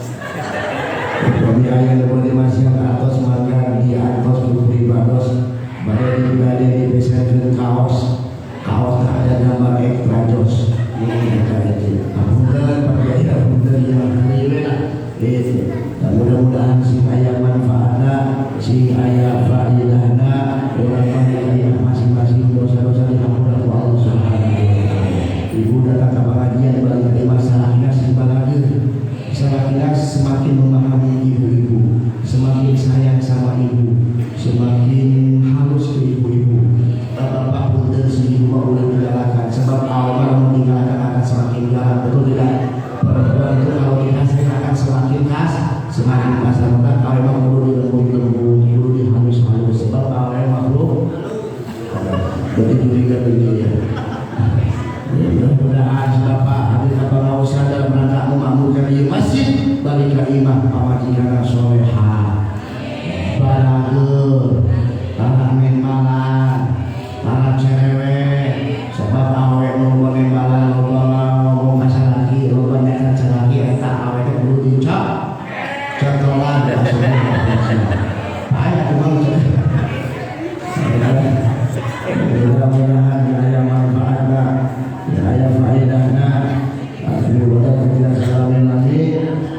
Bade aya nu bade masihan atos maka di atos ku pribadi bade dipesankeun kaos. Kaos ada gambar ekstra jos. Ini kata itu. Apunten pakai apunten yang keliwen. Dan mudah-mudahan si aya manfaatna, si aya faedahna, orang aya masing-masing dosa-dosa diampun ku Allah Subhanahu wa taala. Ibu datang ke pengajian balik dari masalah si balageun. Salakina semakin memahami ibu-ibu, semakin sayang sama ibu, semakin halus ke ibu-ibu. Bapak punten si ibu mau meninggalkan, sebab Allah meninggalkan akan semakin galak, betul tidak? Perempuan itu kalau dikasih akan semakin semakin kasar. Maka kalau memang perlu dilembut-lembut, perlu dihalus-halus, sebab kalau makhluk jadi curiga begini ya. Mudah-mudahan Bapak habis apa mau sadar berangkat memakmurkan di masjid, balik ke imam pamajikan soleha, balagur, tanah membalan, tanah cerewet, sebab awe mau membalan, mau masalah lagi, mau banyak masalah lagi, entah awe itu perlu dicap, contohan dan semua. Ayah memang mudah-mudahan ada manfaatnya, ada faedahnya. Alhamdulillah kita salamin lagi.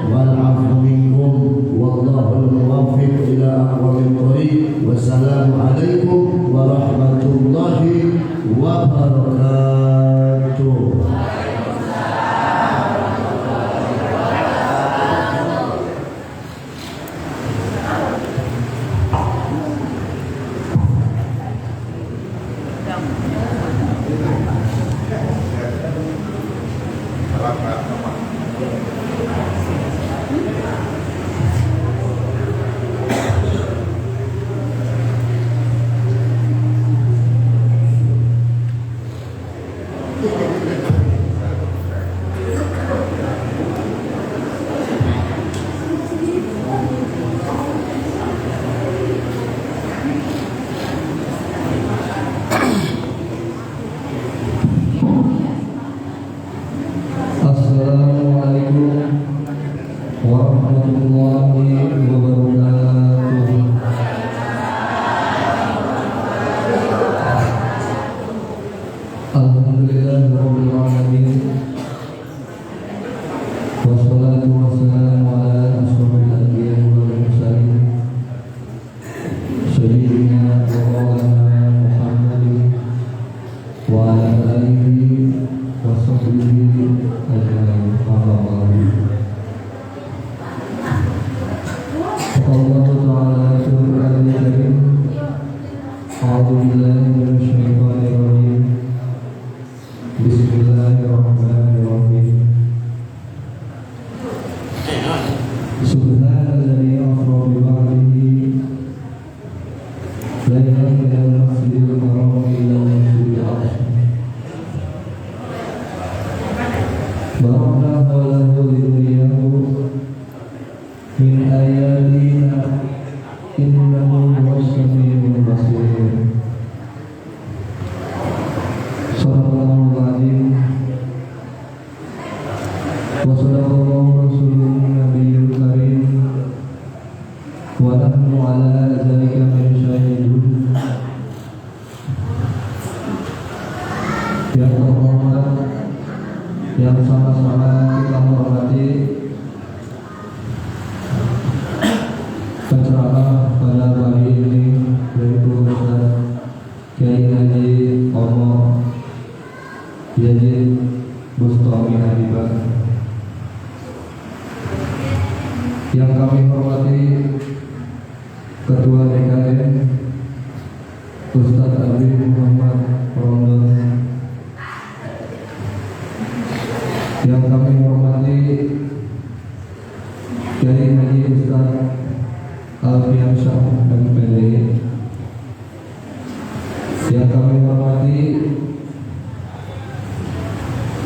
Wal-afu minkum wallahul muwaffiq ila aqwamit thoriq. Wassalamualaikum warahmatullahi wabarakatuh. Yang sama-sama kita hormati penceramah pada pagi ini, yaitu Ustaz Kiai Haji Omo Yazid Bustami Habibah. Yang kami hormati Ketua PKN Ustadz Abi Muhammad Rondon, yang kami hormati Kiai Haji Ustadz Alfiansyah MPD, yang kami hormati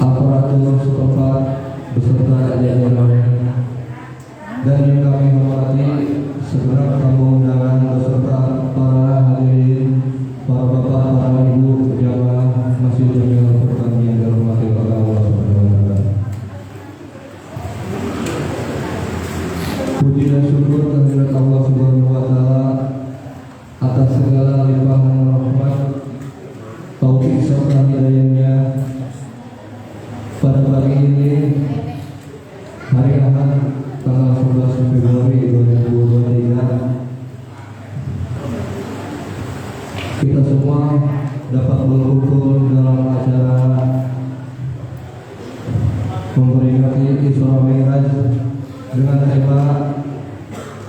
aparatur setempat beserta jajaran, dan yang kami hormati segenap tamu undangan beserta para hadirin, para bapak, para ibu, jamaah Masjid Jamiul Furqan yang dirahmati oleh Allah Subhanahu wa taala. Puji dan syukur kehadirat Allah Subhanahu wa taala atas segala limpahan rahmat, taufik serta hidayahnya. Pada pagi ini, hari Ahad, tanggal 11 Februari 2023, kita semua dapat berkumpul dalam acara memperingati Isra Mi'raj dengan tema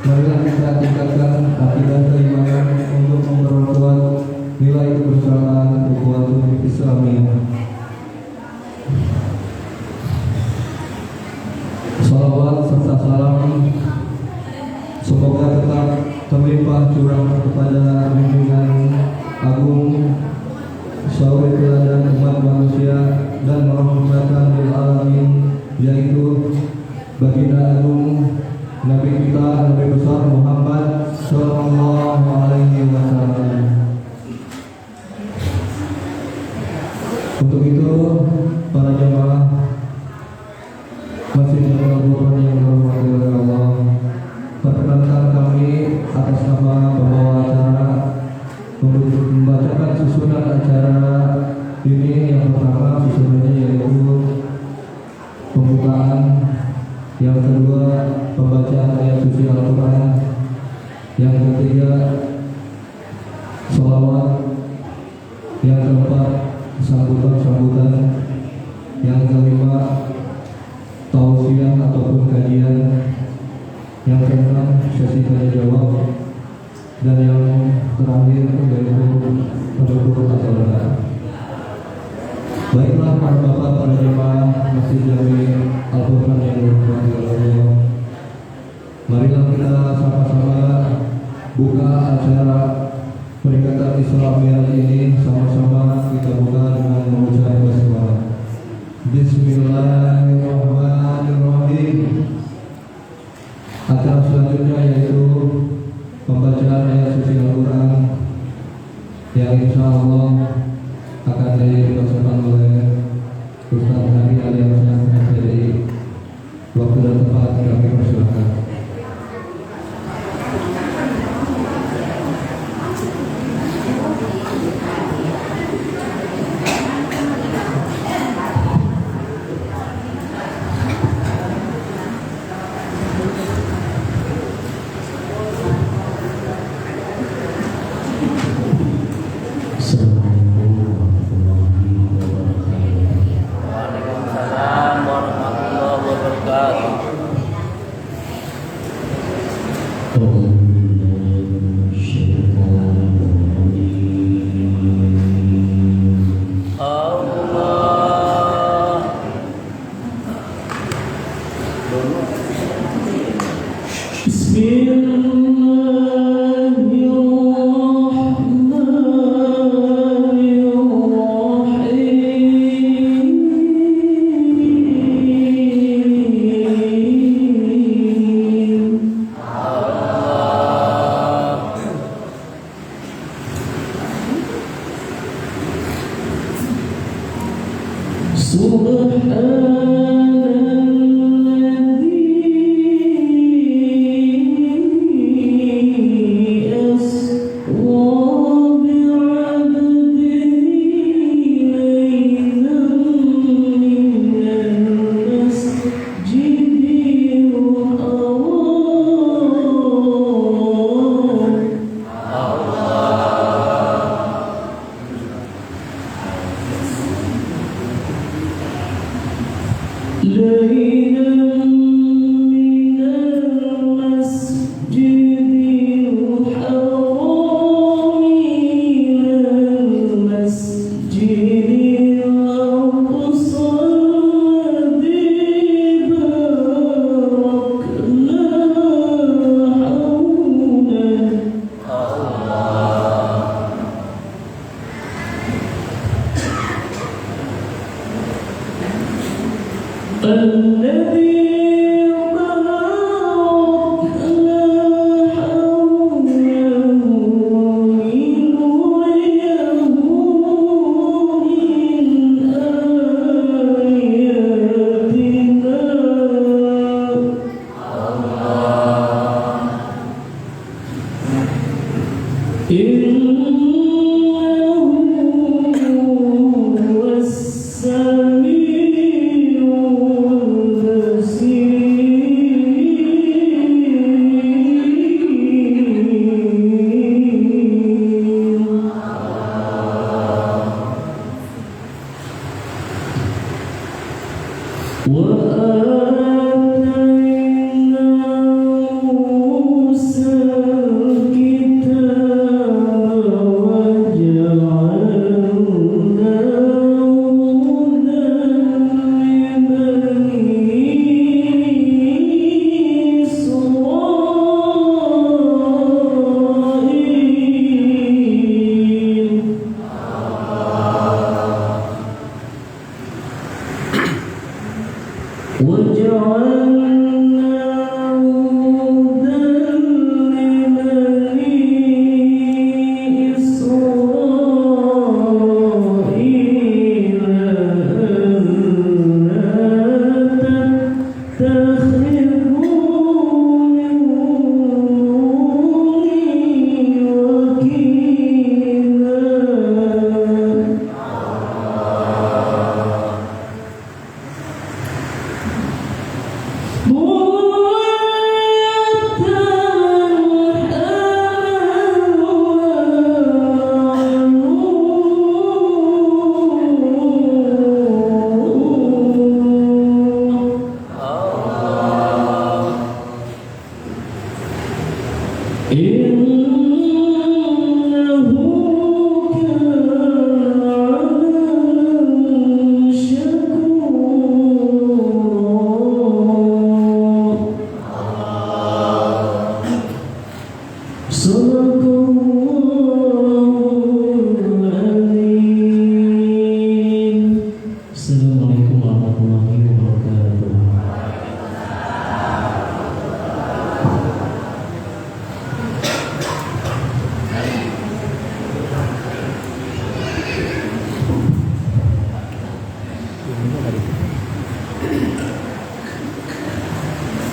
marilah kita tingkatkan akidah keimanan untuk memperkuat nilai kebersamaan ukhuwatul Islamiyah. Salawat serta salam semoga tetap terlimpah curah kepada junjungan agung, syahid teladan umat manusia dan rahmatan lil alamin, yaitu baginda agung Nabi kita, Nabi besar Muhammad Sallallahu Alaihi Wasallam. Untuk itu, para jemaah Masjid Jamiul Furqan yang dirahmati oleh Allah, perkenankan kami atas nama pembawa acara membacakan susunan acara ini. Yang pertama susunannya yaitu pembukaan, yang kedua pembacaan ayat suci Al-Quran, yang ketiga sholawat, yang keempat sambutan-sambutan, yang kelima tausiah ataupun kajian, yang keenam sesi tanya jawab, dan yang terakhir yaitu penutup acara. Baiklah para bapak, para jemaah Masjid Jami Al-Furqan yang dirahmati Allah, marilah kita sama-sama buka acara peringatan Isra Mi'raj ini. Sama-sama kita buka dengan mengucap basmalah. Bismillahirrahmanirrahim. Acara selanjutnya yaitu pembacaan ayat suci Al-Quran yang insya Allah akan dibacakan oleh Ustaz Hadi Aliansyah dari waktu dan tempat kami persilakan. Waalaikumsalam warahmatullahi wabarakatuh.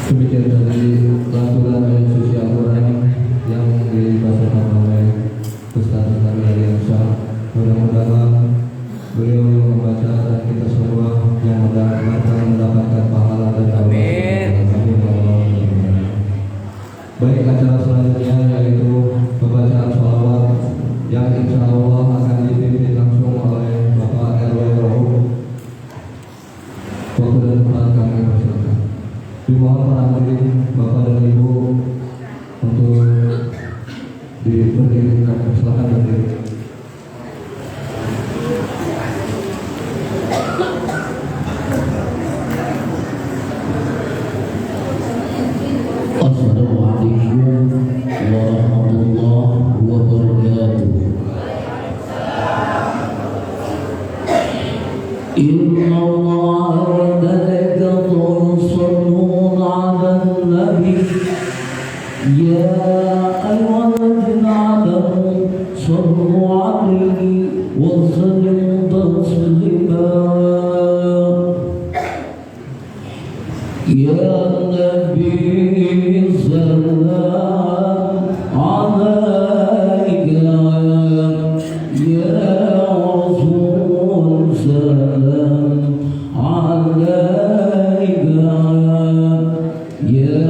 Demikian tadi lantunan ayat suci Al-Quran yang dibacakan oleh Ustaz kami Alian Syah. Mudah-mudahan beliau yang membaca dan kita semua yang mendapatkan pahala dari Allah. Baik, acara selanjutnya yaitu pembacaan sholawat yang insya Allah akan dipimpin langsung oleh Bapak RW Rohum. Waktu dan tempat kami persilakan. Dimohon para hadirin Bapak dan Ibu untuk berdirikan, silakan berdiri. Assalamualaikum warahmatullahi wabarakatuh. Inna Allah wa malaikatahu yusholluna 'alan nabi ya ayyuhalladzina amanu shollu 'alaihi wa sallimu taslima. Ya Nabi sallallahu alaihi ya Rasul sallallahu alaihi ya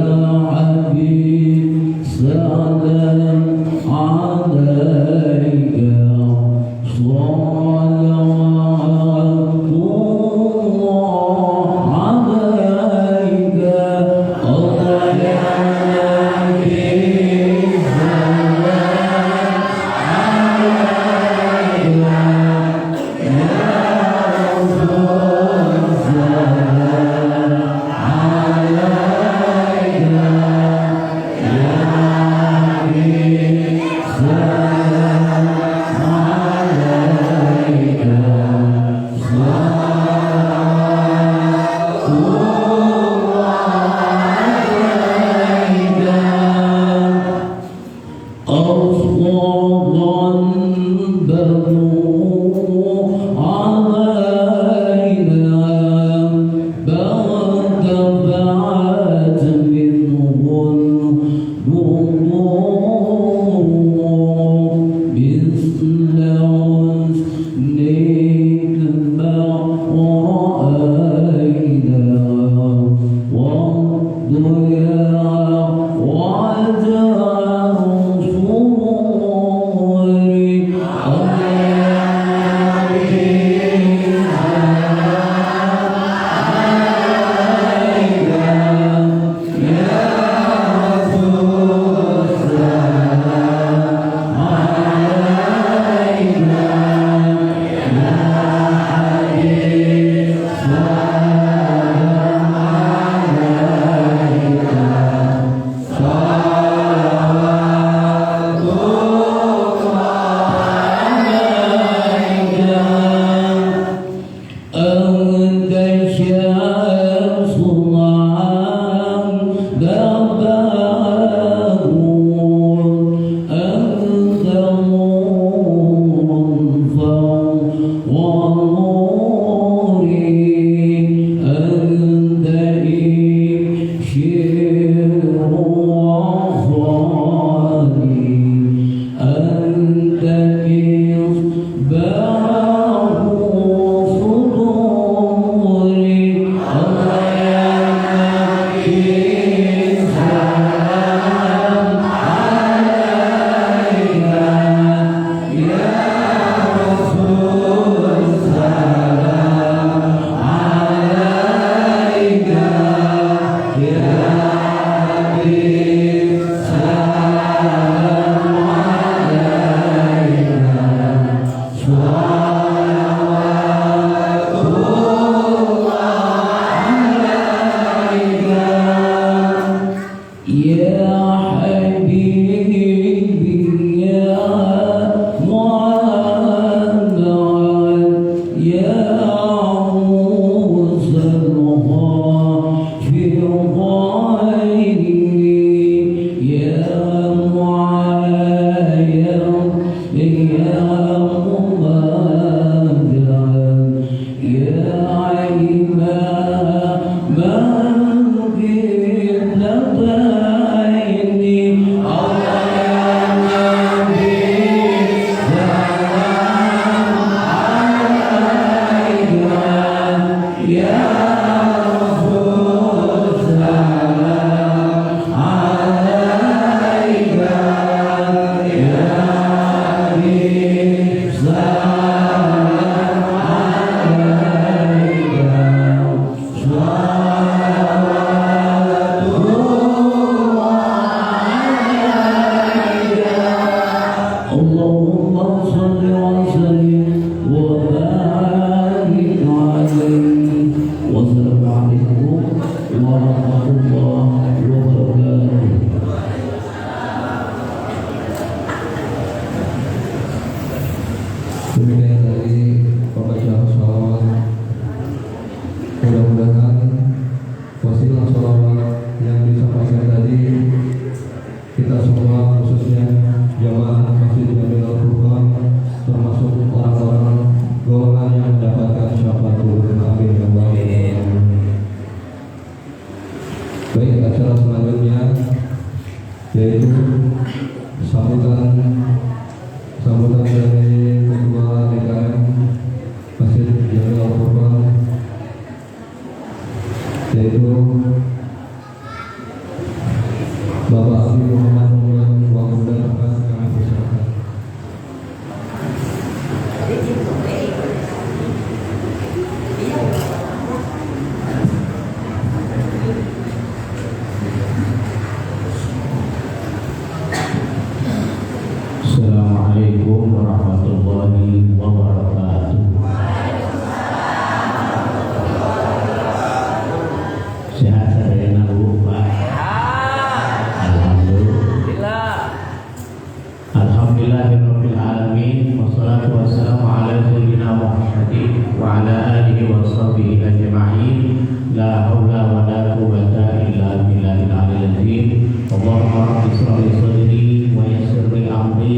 Habib sallallahu alaihi Allahumma rabbi shrah li sadri wa yassir li amri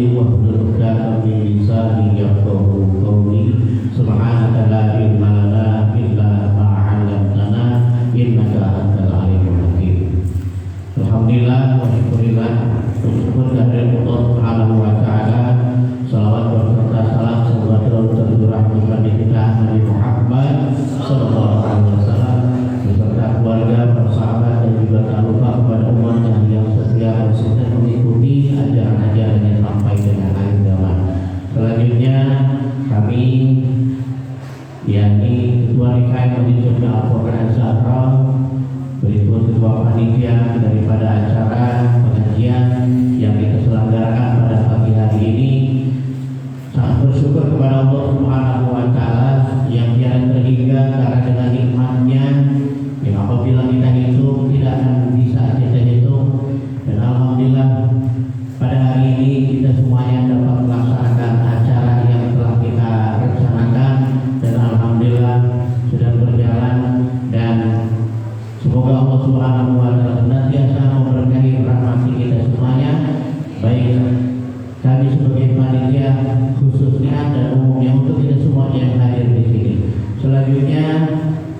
kami, yakni Ketua DKM Masjid Jami Al-Quran Zahra, berikut Ketua Panitia daripada acara pengajian yang kita selenggarakan pada pagi hari ini. Sangat bersyukur kepada Allah Subhanahu wa Ta'ala yang tiada terhingga karena dengan nikmatnya yang apabila kita hitung tidak akan bisa kita hitung. Dan alhamdulillah pada hari ini kita semuanya dapat melaksanakan acara yang telah kita rencanakan, dan alhamdulillah sudah berjalan, dan semoga Allah Subhanahu wa Ta'ala senantiasa memberkahi rahmati kita semuanya, baik kami sebagai panitia khususnya dan umumnya untuk kita semua yang hadir di sini. Selanjutnya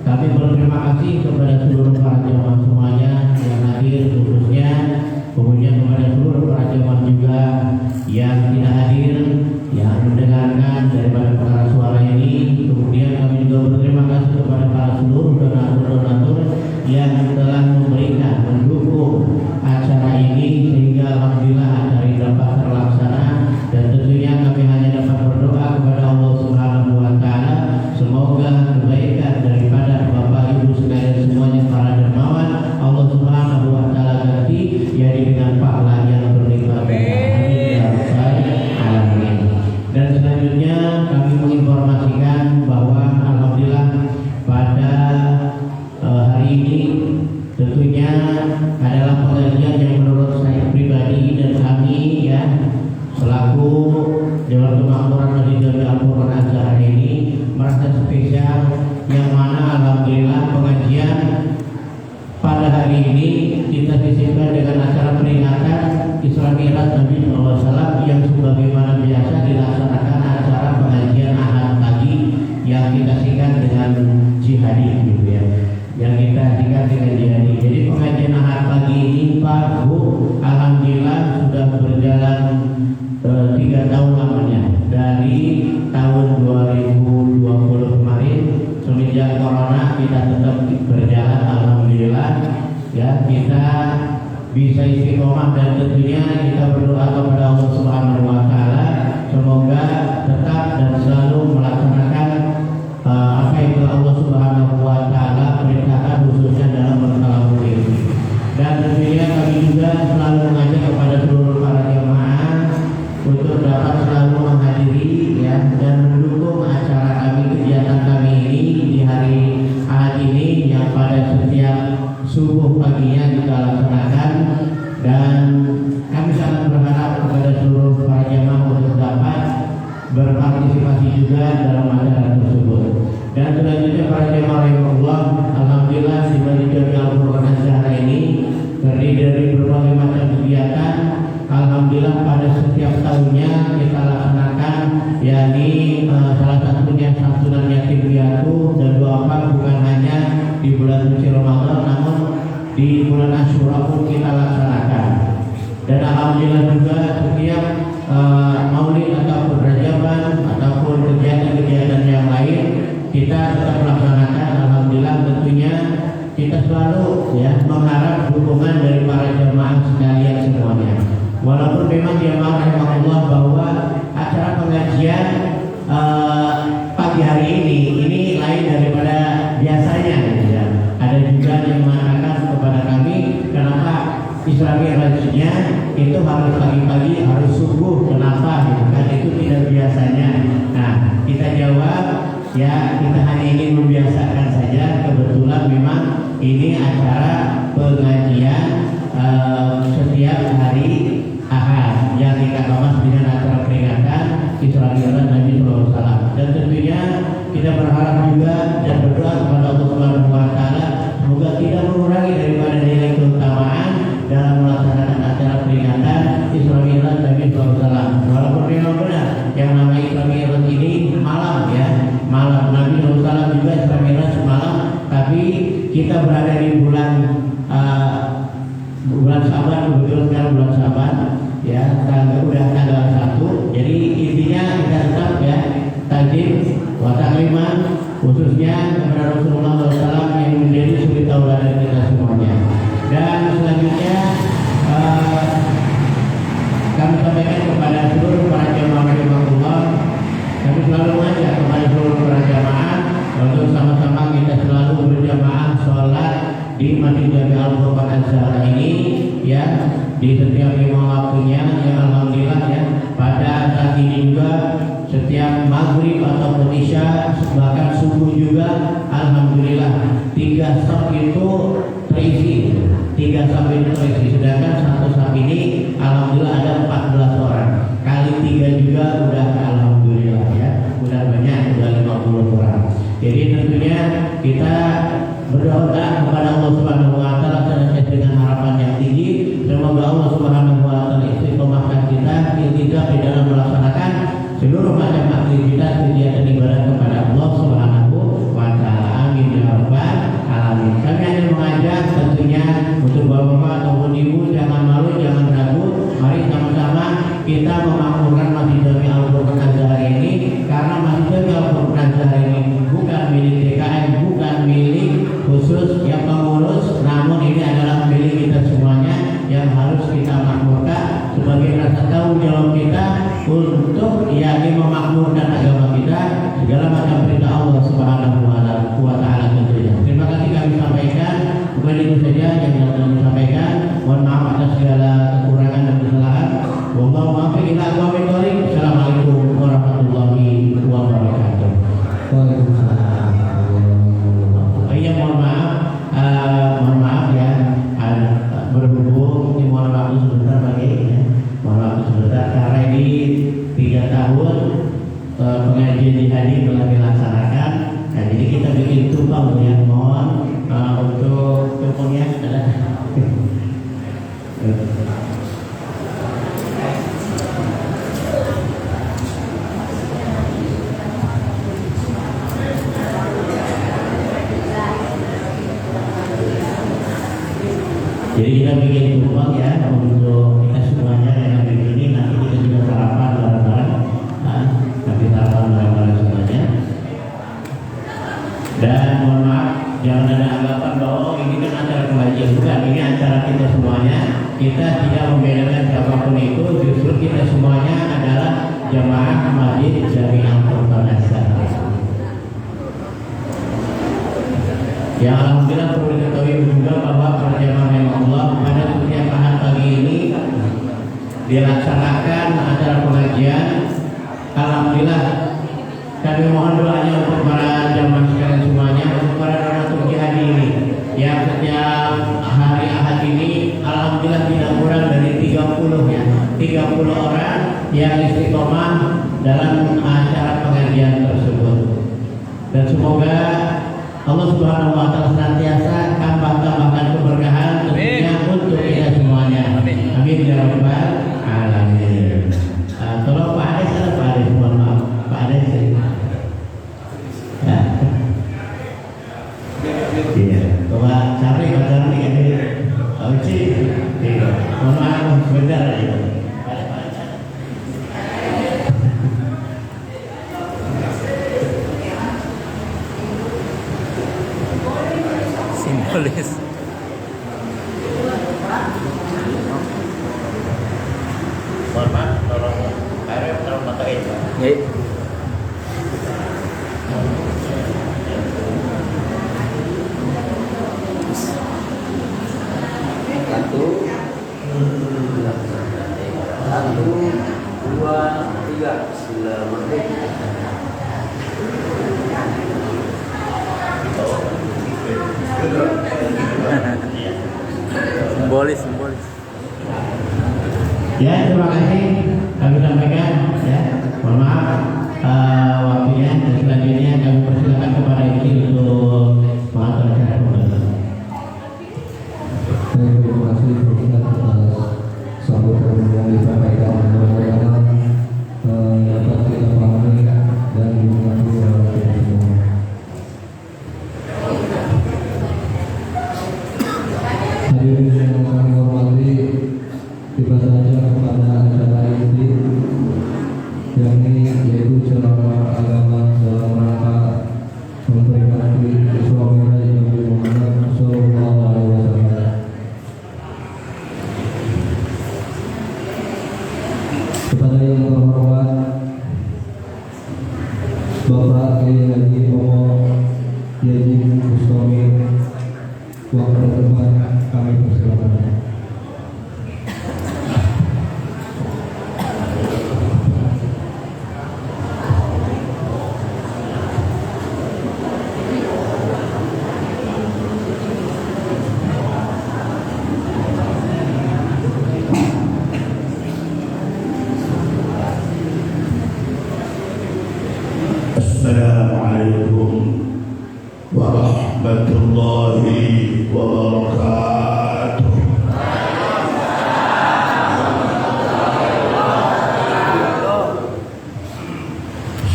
kami berterima kasih kepada seluruh para jemaah semuanya yang hadir, khususnya kemudian kepada seluruh para jemaah juga yang tidak hadir, yang mendengarkan daripada perkara suara ini. Kemudian kami juga berterima kasih kepada para seluruh donatur-donatur yang telah memberikan, mendukung acara ini sehingga alhamdulillah acara ini dapat terlaksana. Dan tentunya kami hanya dapat berdoa kepada Allah Subhanahu wa Ta'ala, semoga kebaikan daripada Bapak Ibu sekalian semuanya para dermawan Allah Subhanahu wa Ta'ala ganti yakni dengan pahala yang berlimpah. Amin ya rabbal alamin. Dan selanjutnya kami menginformasikan bahwa alhamdulillah pada hari ini tentunya adalah pengajian yang menurut saya pribadi dan kami ya selaku Dewan Kemakmuran Masjid Jami Al-Quran Zahra ini merasa spesial, yang mana alhamdulillah pengajian pada hari ini kita sisipkan dengan acara peringatan Isra Mi'raj Nabi SAW yang sebagaimana biasa dilaksanakan acara pengajian Ahad pagi yang kita singkat dengan jihadi gitu ya, yang kita singkat dengan jihadi. Jadi pengajian Ahad pagi ini Pak Bu alhamdulillah sudah berjalan 3 tahun lamanya, dari tahun 2020 kemarin semenjak corona kita tetap berjalan alhamdulillah ya, kita bisa istiqomah, dan tentunya kita berdoa kepada Allah Subhanahu wa Ta'ala semoga tetap dan selalu melaksanakan apa yang telah Allah Subhanahu wa Ta'ala perintahkan khususnya dalam berkala ini. Dan tentunya kami juga selalu mengajak kepada seluruh para jemaah untuk dapat selalu menghadiri ya dan mendukung acara kami, kegiatan kami ini di hari Ahad ini yang pada setiap subuh paginya kita laksanakan. Dan kami sangat berharap kepada seluruh para jemaah untuk dapat berpartisipasi juga dalam acara tersebut. Dan selanjutnya para jemaah rahimahullah, alhamdulillah di Masjid Jami Al-Quran Zahra ini terdiri dari berbagai macam kegiatan. Alhamdulillah pada setiap tahunnya kita laksanakan, yakni salah satunya santunan yatim piatu dan doa bukan hanya di bulan suci Ramadan, namun di bulan Asyura pun kita laksanakan. Dan alhamdulillah juga setiap maulid ataupun rajaban ataupun kegiatan-kegiatan yang lain kita tetap melaksanakan. Alhamdulillah tentunya kita selalu ya mengharap dukungan dari para jemaah sekalian semuanya. Walaupun memang jemaah rahimahullah bahwa acara pengajian pagi hari ini lain daripada biasanya ya. Ada juga yang mengatakan kepada kami kenapa Isra Mi'rajnya itu harus pagi-pagi, harus subuh, kenapa gitu kan, itu tidak biasanya. Nah kita jawab ya kita hanya ingin membiasakan saja. Kebetulan memang ini acara pengajian setiap hari Ahad yang kita kemas dengan acara peringatan Isra Mi'raj Nabi SAW. Dan tentunya kita berharap juga dan berdoa kepada Allah Subhanahu wa Ta'ala semoga tidak mengurangi daripada nilai keutamaan dalam melaksanakan acara peringatan Isra Mi'raj Nabi SAW. Walaupun memang benar yang namanya Isra Mi'raj ini malam ya, malam Nabi SAW juga Isra Mi'raj malam, tapi kita berada di bulan Saban, kebetulan sekarang bulan Saban ya, udah tanggal 1. Jadi intinya kita tetap ya tajim wa ta'liman khususnya kepada Rasulullah SAW yang menjadi suri tauladan kita semuanya. Dan selanjutnya kami sampaikan kepada seluruh para jemaah rahimahullah, kami selalu mengajak di Masjid Jami Al-Furqan Az-Zahra ini ya, di setiap lima waktunya ya, alhamdulillah ya, pada saat ini juga setiap maghrib ataupun isya bahkan subuh juga alhamdulillah 3 saf itu terisi, 3 saf itu terisi, sedangkan 1 saf ini alhamdulillah ada 14 orang, kali 3 juga udah alhamdulillah ya, udah banyak, udah 50 orang. Jadi tentunya kita berdoa kepada Allah Subhanahu wa taala dengan harapan yang tinggi, semoga Allah Subhanahu wa taala istiqomahkan kita di dalam melaksanakan seluruh macam aktivitas kegiatan ibadah kepada Allah Subhanahu wa taala. Amin ya rabbal alamin. Kami hanya mengajak tentunya untuk bapak-bapak ataupun ibu jangan malu, jangan ragu. Mari sama-sama kita memakmurkan Masjid Jami Al-Furqan Az-Zahra ini, karena Masjid Jami Al-Furqan Az-Zahra ini bukan milik TKM, bukan milik khusus yang pengurus, namun ini adalah milik kita semuanya yang harus kita makmurkan sebagai rasa tanggung jawab kita untuk yakni memakmurkan agama kita, segala macam perintah Allah Subhanahu wa taala tentunya. Terima kasih kami sampaikan, bukan itu saja yang kami sampaikan. Mohon maaf atas segala kekurangan dan kesalahan. Wallahu muwaffiq ila aqwamit thoriq. Assalamualaikum warahmatullahi wabarakatuh. Waalaikumsalam. Iya, mohon maaf ya, berhubung ini mohon waktu sebentar bagi ya, mohon waktu sebentar karena ini 3 tahun pengajian di hari telah dilaksanakan. Nah, jadi kita bikin tumpang ya, mohon untuk tumpangnya adalah jadi kita bikin tumpang ya untuk kita semuanya yang ada di sini. Nanti kita juga sarapan bareng-bareng, nanti sarapan bareng-bareng semuanya. Dan mohon maaf, jangan ada anggapan bahwa oh, ini kan acara pengajian, bukan, ini acara kita semuanya. Kita tidak membedakan siapapun itu, justru kita semuanya adalah jamaah Masjid Jami Al-Furqan Az-Zahra. Ya alhamdulillah perlu diketahui juga bahwa perjamaah yang Allah pada setiap ahad pagi ini dilaksanakan acara pengajian. Alhamdulillah kami mohon doanya untuk para jamaah sekalian semuanya, untuk para donatur jihad ini yang setiap hari ahad ini alhamdulillah tidak kurang dari 30 ya, 30 orang yang istiqomah dalam acara pengajian tersebut. Dan semoga Allah Subhanahu wa taala senantiasa tambahkan keberkahan tentunya untuk kita semuanya. Amin ya rabbal alamin. Tolong Pak Ades, ada Pak Ades, mohon maaf Pak Ades. Ya. Iya. Bapak Charlie ini. Oh sih. Mohon maaf sebentar ya. Simbolis. Mohon maaf, tolong pakai. Ya. Satu, dua, tiga. Bismillahirrahmanirrahim. Simbolis. Ya, terima kasih kami sampaikan ya. Mohon maaf waktunya, dan selanjutnya kami persilakan kepada Ibu untuk mengatur acara pembahasan. Terima kasih Ustaz atas sambutan yang disampaikan. Mudah-mudahan dapat kita pahami dan dimengerti oleh kita semua. Hadirin yang kami hormati, tiba saja kepada acara inti wabarakatuh.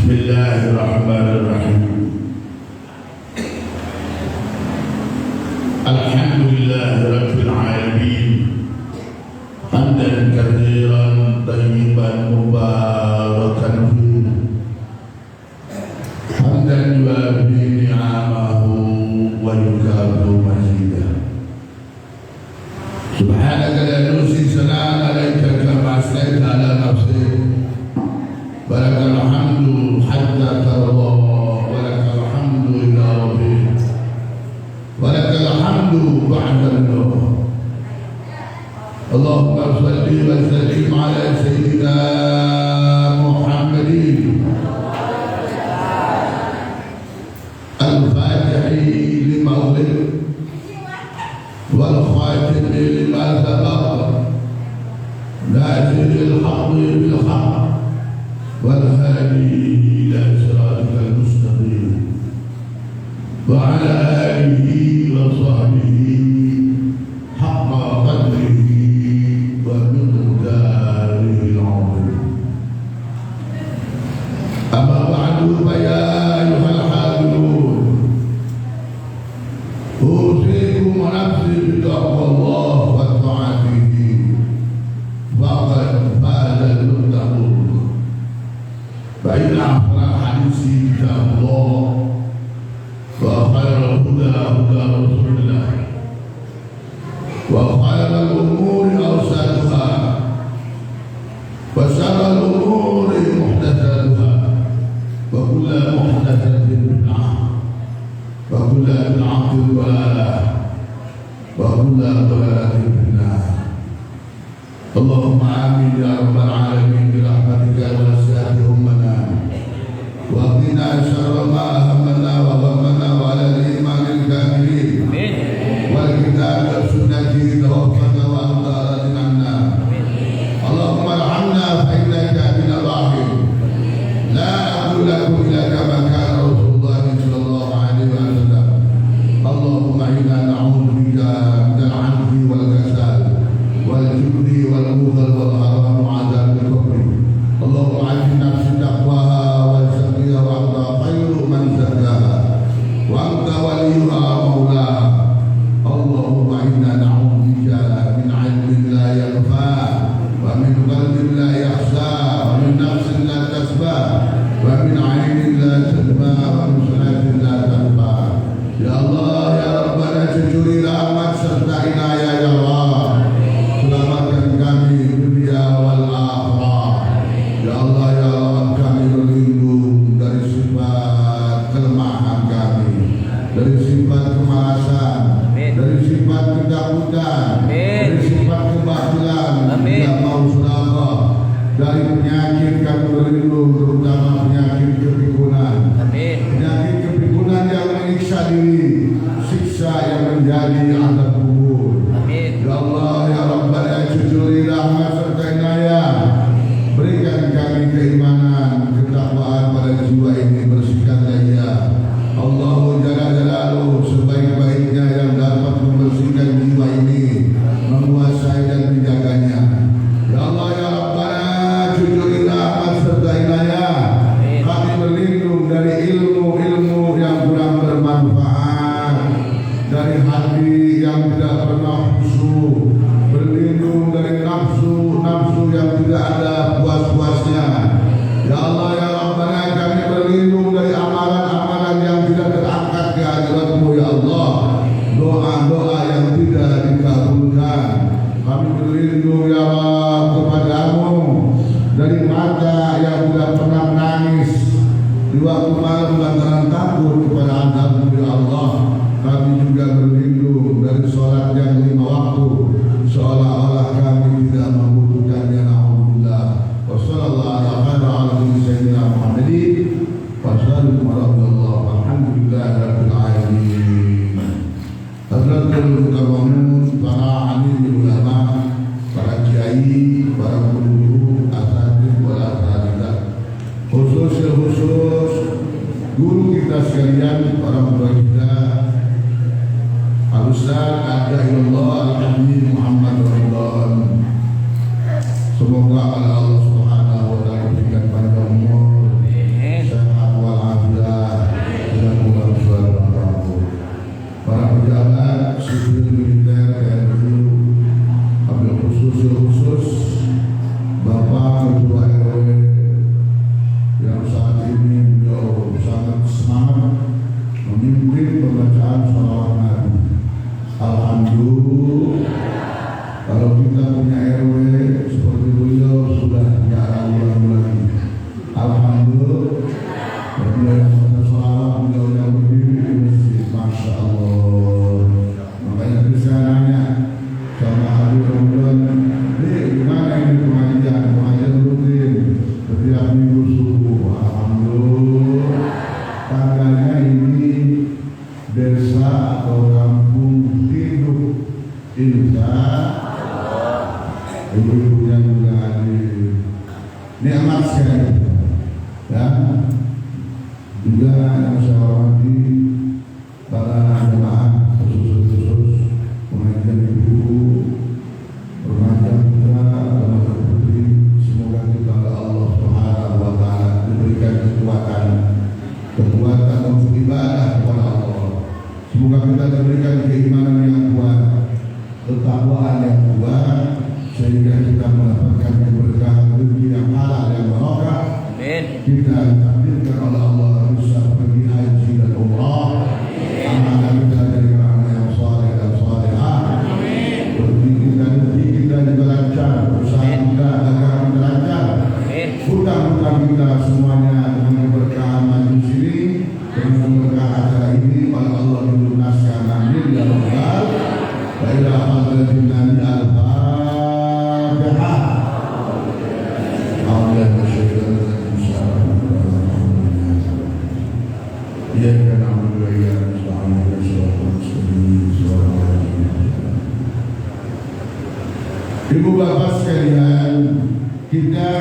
Bismillahirrahmanirrahim. Alhamdulillahirabbil alamin. Hamdan katsiran tayyiban mubarakan fihi. Hamdan yuwafi ni'amahu wa yukafi'u mazidah. Subhanaka la nuhsi sana'an 'alaika kama asnaita 'ala nafsik. Balakal hamdu hatta tarda, walakal hamdu ila rabbik, walakal hamdu ba'da al-maut. Allahumma salli wa sallim ala sayyidina Muhammadin al-Fatihi lima ughliq wal khatimi lima sabaq, nasiril haqqi bil haqq والهادي إلى صراطك المستقيم وعلى آله وصحبه حق قدره ومقداره العظيم. أما بعد فيا أيها الحاضرون، أوصيكم ونفسي بتقوى الله وطاعته، فقد فاز المتقون. فإن أحسن الحديث كتاب الله، وخير الهدى هدى رسول الله، وخير الأمور أوسطها، وشر الأمور محدثاتها، وكل محدثة بدعة، وكل بدعة ضلالة، وكل ضلالة في النار. اللهم آمين يا رب العالمين برحمتك وسعة أمنا، وقنا شر ما أهمنا وغمنا وعلى الإيمان الكاملين والكتاب والسنة توفنا وأنت راض عنا. اللهم ارحمنا فإنك بنا راحم. لا أقول لكم إلا كما كان رسول الله صلى الله عليه وسلم. اللهم إنا نعوذ بك من العنف والكسل والجبن والبخل والحرام وعذاب القبر. اللهم آت نفسي تقواها وزكها وأنت خير من زكاها وأنت وليها مولاها. اللهم إنا نعوذ بك من علم لا ينفع ومن قلب لا يخشى ومن نفس لا تشبع ومن عين لا تدمع ومن صلاة لا تنفع. يا الله يا ربنا jujuri rahmat serta inayah ya Allah. Selamatkan kami dunia wal akhirah. Ya Allah ya Allah, kami berlindung dari sifat kelemahan kami, dari sifat kemalasan, dari sifat ketakutan, dari sifat kebatilan, tidak mau sedekah, dari penyakit kami berlindung, terutama penyakit kepikunan. Penyakit kepikunan yang menyiksa diri, siksa yang menjadi azab kubur. Ya Allah ya Rabbana jujuri rahmat serta inayah. Berikan kami keimanan, ketakwaan pada jiwa ini, bersihkan daya. Allahu Jalla Jalaluhu sebaik-baiknya yang dapat membersihkan jiwa ini, menguasai dan menjaganya. Ya Allah ya Rabbana jujuri rahmat serta inayah. Kami berlindung dari ilmu-ilmu yang kurang bermanfaat, dari hati yang tidak pernah khusyuk, berlindung dari nafsu yang tidak ada puas-puasnya. Ya Allah ya Rabbana kami berlindung dari amalan-amalan yang tidak terangkat ke hadirat-Mu ya Allah, doa-doa yang tidak dikabulkan. Kami berlindung ya Allah kepada-Mu dari mata yang tidak pernah menangis di waktu malam lantaran takut kepada azab-Mu ya Allah. Kami juga berlindung dari sholat yang 5 waktu, seolah-olah kami tidak membutuhkannya. Alhamdulillah. Wassallallahu ala sayyidina Muhammadin wa sallallahu warahmatullahi alhamdulillahirabbil alamin. Hadratul mukarramin, para alim ulama, para kiai, para guru, asatidz wal asatidzah, khusus guru kita sekalian, para murid kita, harus Ustaz Adzaillah Al-Habib Muhammad Ramadan. Semoga Allah Subhanahu wa taala berikan panjang umur, sehat walafiat, dan kebahagiaan. Para pejabat sipil militer TNI, wabil khusus Bapak Ketua RW yang saat ini beliau sangat semangat memimpin pembacaan sholawat Nabi. Alhamdulillah, kalau kita punya RW seperti beliau sudah jarang ulang lagi. Alhamdulillah, beliau yang baca sholawat, beliau yang berdiri di masjid, masya Allah. Makanya tadi saya nanya sama Habib Ramadan, gimana ini pengajian rutin setiap minggu subuh. Alhamdulillah, tandanya ini desa atau kampung hidup, insya ibu-ibunya juga hadir, nikmat sekali. Dan juga yang saya hormati para jemaah khusus pengajian ibu, remaja putra, remaja putri, semoga kita oleh Allah Subhanahu wa taala diberikan kekuatan untuk ibadah kepada Allah. Semoga kita diberikan keimanan yang kuat, ketakwaan yang kuat, sehingga kita mendapatkan keberkahan rezeki yang halal yang barokah. Kita ditakdirkan oleh Allah bisa pergi haji dan umrah. Amalan kita dari amal yang saleh dan salehah. Rezeki kita juga lancar, usaha kita, dagang kita lancar. Hutang-hutang kita semuanya dengan keberkahan majlis ini, dengan keberkahan acara ini, oleh Allah dilunaskan. Amin ya rabbal alamin. Wa hadzal nabi al-Fatihah. A'udzu Iyyaka na'budu wa iyyaka nasta'in ihdinas siratal mustaqim. Ibu bapak sekalian, kita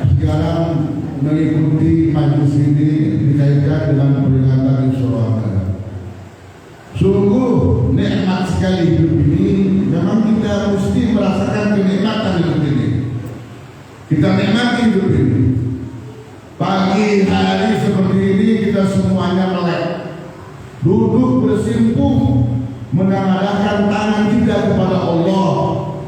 sekarang mengikuti majelis ini dikaitkan dengan peringatan Isra Mi'raj. Sungguh nikmat sekali hidup ini. Memang kita mesti merasakan kenikmatan hidup ini. Kita nikmati hidup ini. Pagi hari seperti ini kita semuanya melek, duduk bersimpuh, menengadahkan tangan kita kepada Allah,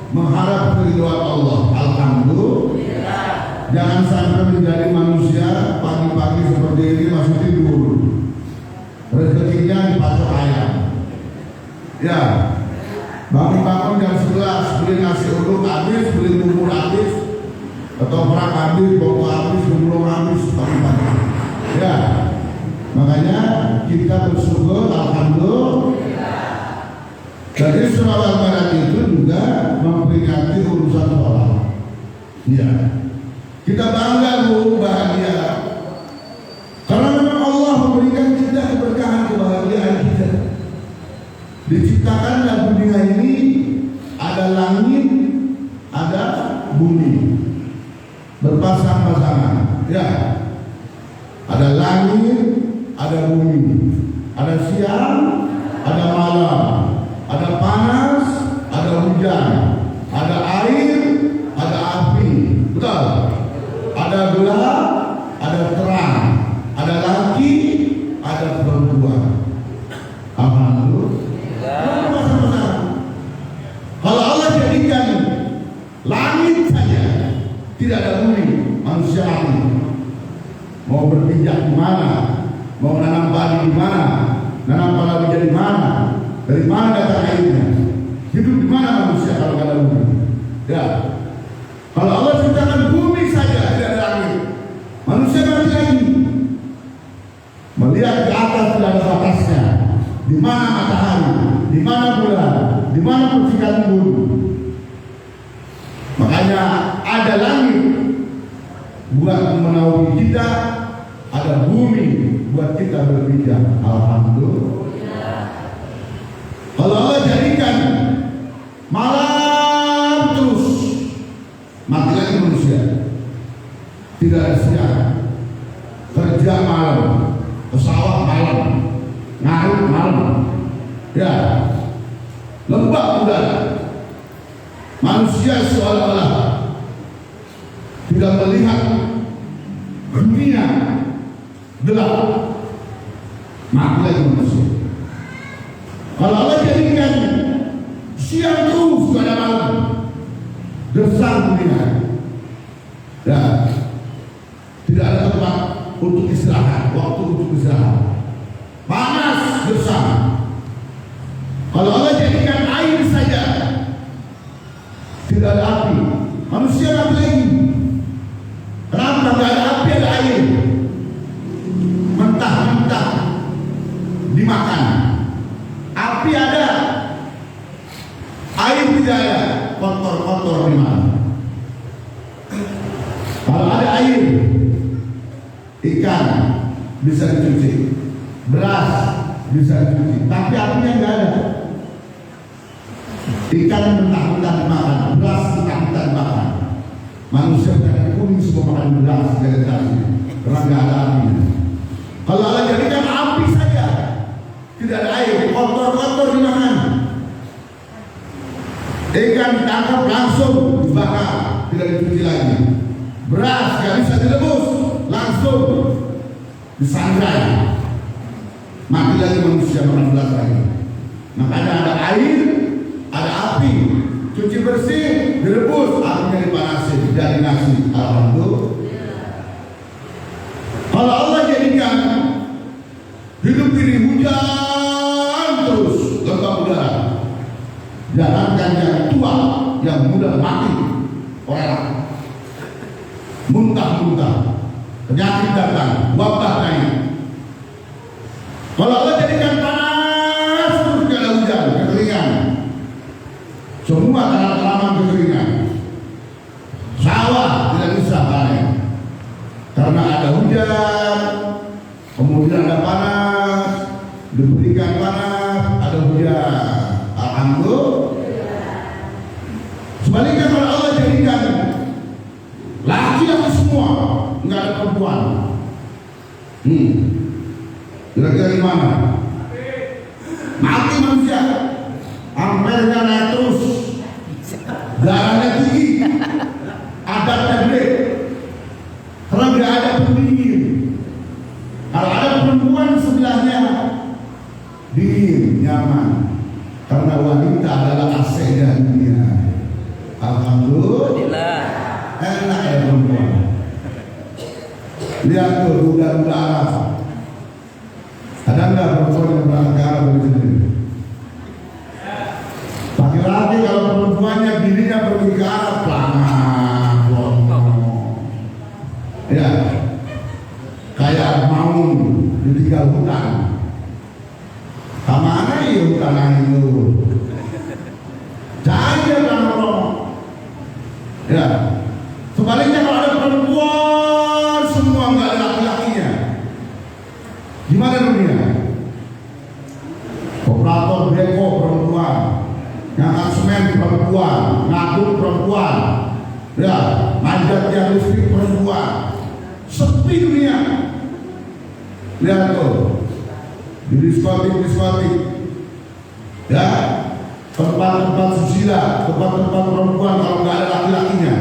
mengharap keridhaan Allah. Alhamdulillah. Jangan sampai menjadi manusia pagi-pagi seperti ini masih tidur, rezekinya dipatok ayam. Ya, bangun-bangun jam 11 beli nasi uduk habis, beli bumbu habis, ketoprak habis, boko habis, belum habis pagi-pagi. Ya, makanya kita bersyukur, alhamdulillah. Jadi sholawat Mi'raj itu juga memperingati urusan sholat. Ya, kita bangga, Bu, bahagia, karena memang Allah memberikan kita keberkahan, kebahagiaan kita. Diciptakanlah dunia ini, ada langit, ada bumi, berpasang-pasangan. Ya, ada langit, ada bumi, ada siang, ada malam, ada panas, ada hujan, ada air, ada api. Betul? Ada gelap, ada terang, ada laki, ada perempuan. Alhamdulillah. Kalau Allah jadikan langit saja, tidak ada bumi, manusia mati. Mau berpijak di mana, mau nanam padi di mana, nanam palawija di mana, dari mana datang airnya, hidup di mana manusia kalau tidak ada bumi? Ya, kalau Allah ciptakan bumi saja tidak ada langit, manusia mati lagi. Melihat ke atas tidak ada batasnya, di mana matahari, di mana bulan, di mana percikan bumi. Makanya ada langit buat menaungi kita, ada bumi buat kita berpijak. Alhamdulillah. Kalau Allah jadikan malam terus, mati lagi manusia. Tidak ada siang, kerja malam, pesawat malam, ngarut malam. Ya, lembab udara. Manusia seolah-olah tidak melihat dunia gelap. Mati lagi manusia. Kalau Allah jadikan siang terus pada malam, gersang dunia, dan tidak ada tempat untuk istirahat, waktu untuk istirahat. Panas gersang. Kalau Allah jadikan air saja, tidak ada api, manusia mati lagi. Kenapa? Tidak ada api, ada air. Mentah-mentah dimakan. Api ada, air tidak ada, kotor-kotor dimakan. Kalau ada air, ikan bisa dicuci, beras bisa dicuci, tapi apinya nggak ada. Ikan mentah-mentah dimakan, beras mentah-mentah dimakan. Manusia yang kuning semua makan beras karena nggak ada apinya. Kalau Allah jadikan api saja, tidak ada air, kotor-kotor dimakan. Ikan ditangkap langsung dibakar, tidak dicuci lagi. Beras nggak bisa direbus, langsung disangrai. Mati lagi manusia makan beras lagi. Makanya ada air, ada api, cuci bersih, direbus, apinya dipanasin, jadi nasi. Alhamdulillah. Kalau Allah jadikan hidup ini hujan terus, lembab udara, jangankan yang tua, yang muda mati, orang muntah-muntah, penyakit datang, wabah naik. Kalau Allah jadikan panas terus, tidak ada hujan, kekeringan, semua tanaman kekeringan, sawah tidak bisa panen karena ada hujan, kemudian ada panas, diberikan panas, ada hujan. Alhamdulillah. Sebaliknya kalau Allah jadikan laki-laki semua, nggak ada perempuan, kira-kira gimana? Mati manusia, ampernya naik terus, darahnya tinggi, adatnya gede, karena nggak ada pendingin. Kalau ada perempuan sebelahnya, dingin, nyaman, karena wanita adalah AC-nya dunia. Alhamdulillah, enak ya perempuan. Lihat tuh duda-duda Arab. Ada nggak perempuan yang berangkat ke Arab dari sini? Laki-laki kalau perempuannya bininya pergi ke Arab, lama, ya, kayak mau ditinggal hutan. Kemana ya hutan itu? Cahaya kan orang. Ya, sebaliknya kalau ada perempuan semua nggak ada laki-lakinya, gimana dunia? Operator beko perempuan, ngangkat semen perempuan, ngaduk perempuan, ya, manjat tiang listrik perempuan, sepi dunia. Lihat tuh, di diskotik, ya, tempat-tempat susila, tempat-tempat perempuan kalau nggak ada laki-lakinya,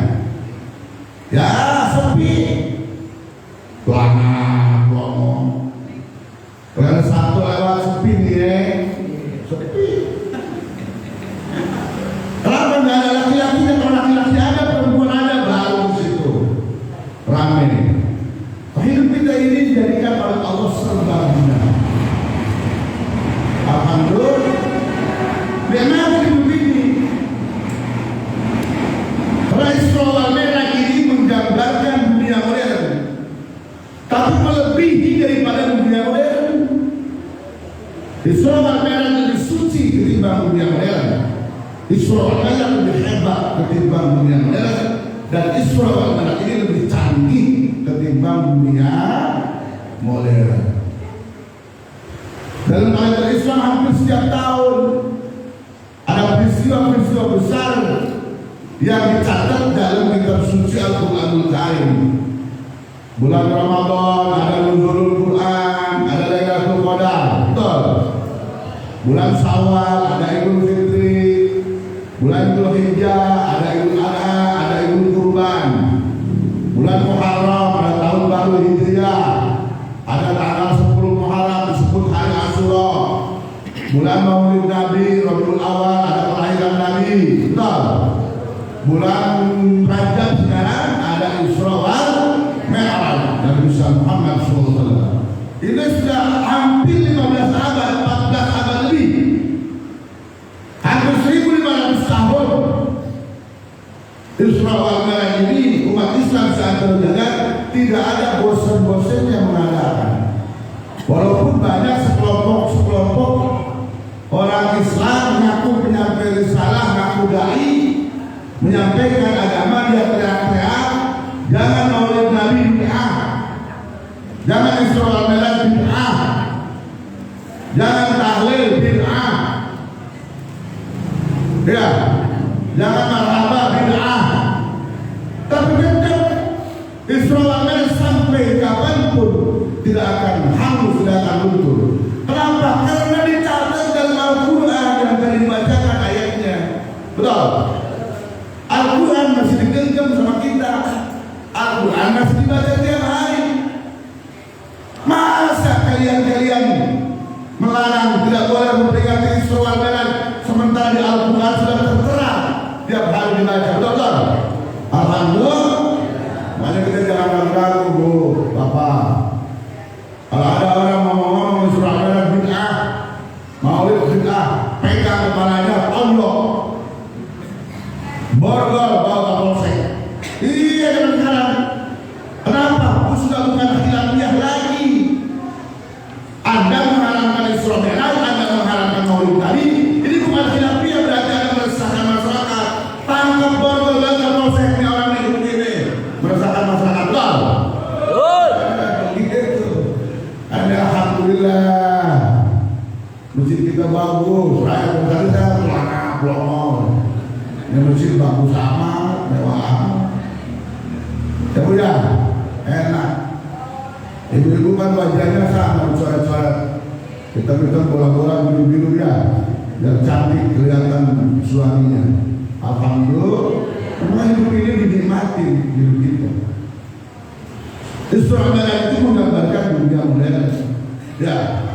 ya sepi. Lama ngomong, kalau satu lewat sepi nih, sepi. Kenapa nggak ada laki-lakinya? Kalau laki-laki ada, perempuan ada, baru di situ ramai. Hidup kita ini dijadikan oleh Allah serba guna. Alhamdulillah. Memang hidup ini, Isra wal Mi'raj ini menggambarkan dunia modern, tapi melebihi daripada dunia modern. Isra wal Mi'raj lebih suci ketimbang dunia modern. Isra wal Mi'raj lebih hebat ketimbang dunia modern, dan Isra wal Mi'raj ini lebih canggih ketimbang dunia modern. Dalam kalender Islam hampir setiap tahun ada peristiwa-peristiwa besar yang dicatat dalam kitab suci Al-Quranul Karim. Bulan Ramadan ada nuzulul Quran, ada Lailatul Qadar, betul. Bulan Syawal ada Idul Fitri, Bulan Dzulhijjah ada Idul Adha, ada Idul Kurban. Bulan Muharram ada tahun baru Hijriah. Ada tanggal 10 Muharram disebut hari Asyura. Bulan Maulid Nabi Rabiul Awal ada kelahiran Nabi. Betul. Bulan Rajab sekarang ada Isra wal Mi'raj Nabi Muhammad SAW. Ini sudah hampir 15 abad, 14 abad lebih. Hampir 1500 tahun. Isra wal Mi'raj ini umat Islam seantero jagat tidak ada bosan-bosannya mengadakan. Walaupun banyak sekelompok orang Islam mengaku penyampai risalah, mengaku dai, menyampaikan agama, dia teriak-teriak, jangan maulid Nabi bid'ah, jangan Isra wal Mi'raj bid'ah, jangan tahlil bid'ah, ya, jangan marhaba bid'ah. Tapi tetap Isra wal Mi'raj sampai kapanpun tidak akan hangus, tidak akan luntur. Kenapa? Karena dicatat dalam Al-Quran yang akan dibacakan ayatnya. Betul. Al-Quran masih digenggam sama kita. Al-Quran masih dibaca tiap hari. Masa kalian melarang tidak boleh memperingati Isra wal Mi'raj sementara di Al-Quran sudah tertera tiap hari dibaca. Betul. Alhamdulillah. Makanya kita jangan ragu, Bu, Bapak. Kalau ada orang ngomong Isra wal Mi'raj bid'ah, maulid bid'ah, pegang kepalanya, tonjok, borgol, bawa ke polsek. Iya, jangan sekarang. Kenapa? Sudah bukan khilafiyah lagi. Anda mengharamkan Isra wal Mi'raj, Anda mengharamkan maulid Nabi. Ini bukan khilafiyah, berarti Anda meresahkan masyarakat. Tangkap borgol, bawa ke polsek. Ini orang yang begini meresahkan masyarakat. Alhamdulillah, masjid kita bagus. Saya tadi saya pelana pelongo. Ini masjid bagus sama, mewah. Ya Bu ya, enak. Ibu-ibu kan wajahnya sama, coret-coret. Kita bola-bola biru-biru ya, biar cantik kelihatan suaminya. Alhamdulillah, semua hidup ini dinikmati hidup kita. Isra wal Mi'raj itu menggambarkan dunia modern. Ya,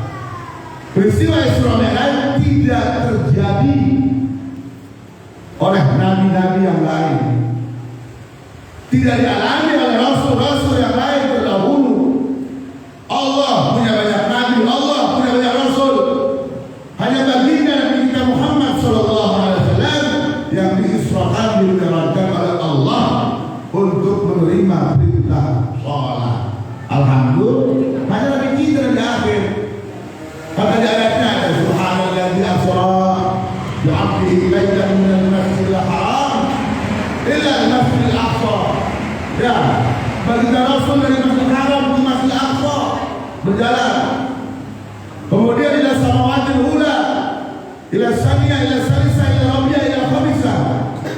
peristiwa Isra wal Mi'raj tidak terjadi oleh nabi-nabi yang lain, tidak dialami oleh rasul-rasul yang lain terdahulu. Allah punya banyak nabi, Allah punya banyak rasul. Hanya baginda Nabi kita Muhammad SAW yang diisrakan, dikerahkan oleh Allah untuk menerima perintah sholat. Alhamdulillah, hanya Nabi kita di akhir. Kata di ayatnya ada Subhanalladzi asra bi'abdihi lailan minal masjidil haram ila al-masjidil aqsa. Ya, baginda Rasul dari Masjidil Haram ke Masjidil Aqsa berjalan. Kemudian ila samawatil ula, ila saniya, ila salisa, ila rabi'a, ila khamisa,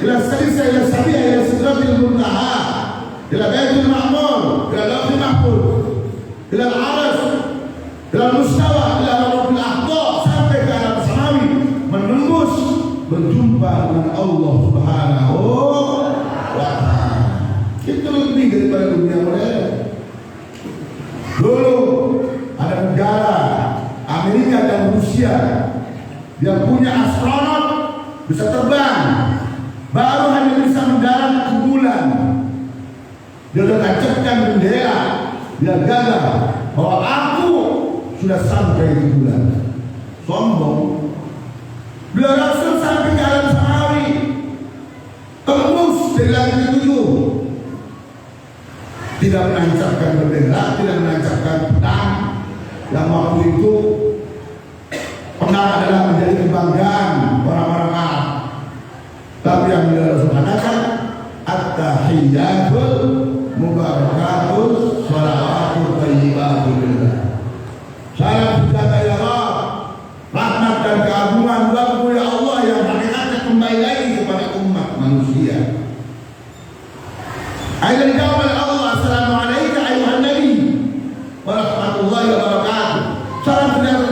ila salisa, ila sabi'a, ila sidratil muntaha, ila baitul ma'mur, ila lawhil mahfuz, ila al-'arsy, ila al-mustawa, ila rabbil aqsa, sampai ke alam samawi, menembus berjumpa dengan Allah Subhanahu wa ta'ala. Itu lebih daripada dunia modern. Dulu ada negara Amerika dan Rusia yang punya astronot bisa terbang, baru hanya bisa mendarat ke bulan. Dia sudah tancapkan bendera, dia gagah bahwa aku sudah sampai di bulan. Sombong. Bila Rasul sampai ke alam samawi, tembus dari langit ketujuh, tidak menancapkan bendera, tidak menancapkan pedang yang waktu itu pedang adalah menjadi kebanggaan orang-orang Arab. Tapi yang Rasul katakan at-tahiyyatul mubarakatul shalawatut thayyibatul lillah. Salam sejahtera ya Allah, rahmat dan keagungan bagi ya Allah yang hakikatnya kembali lagi kepada umat manusia. Ayat dijawab oleh Allah, Assalamualaikum ayuhan Nabi wa rahmatullahi wa barakatuh. Salam sejahtera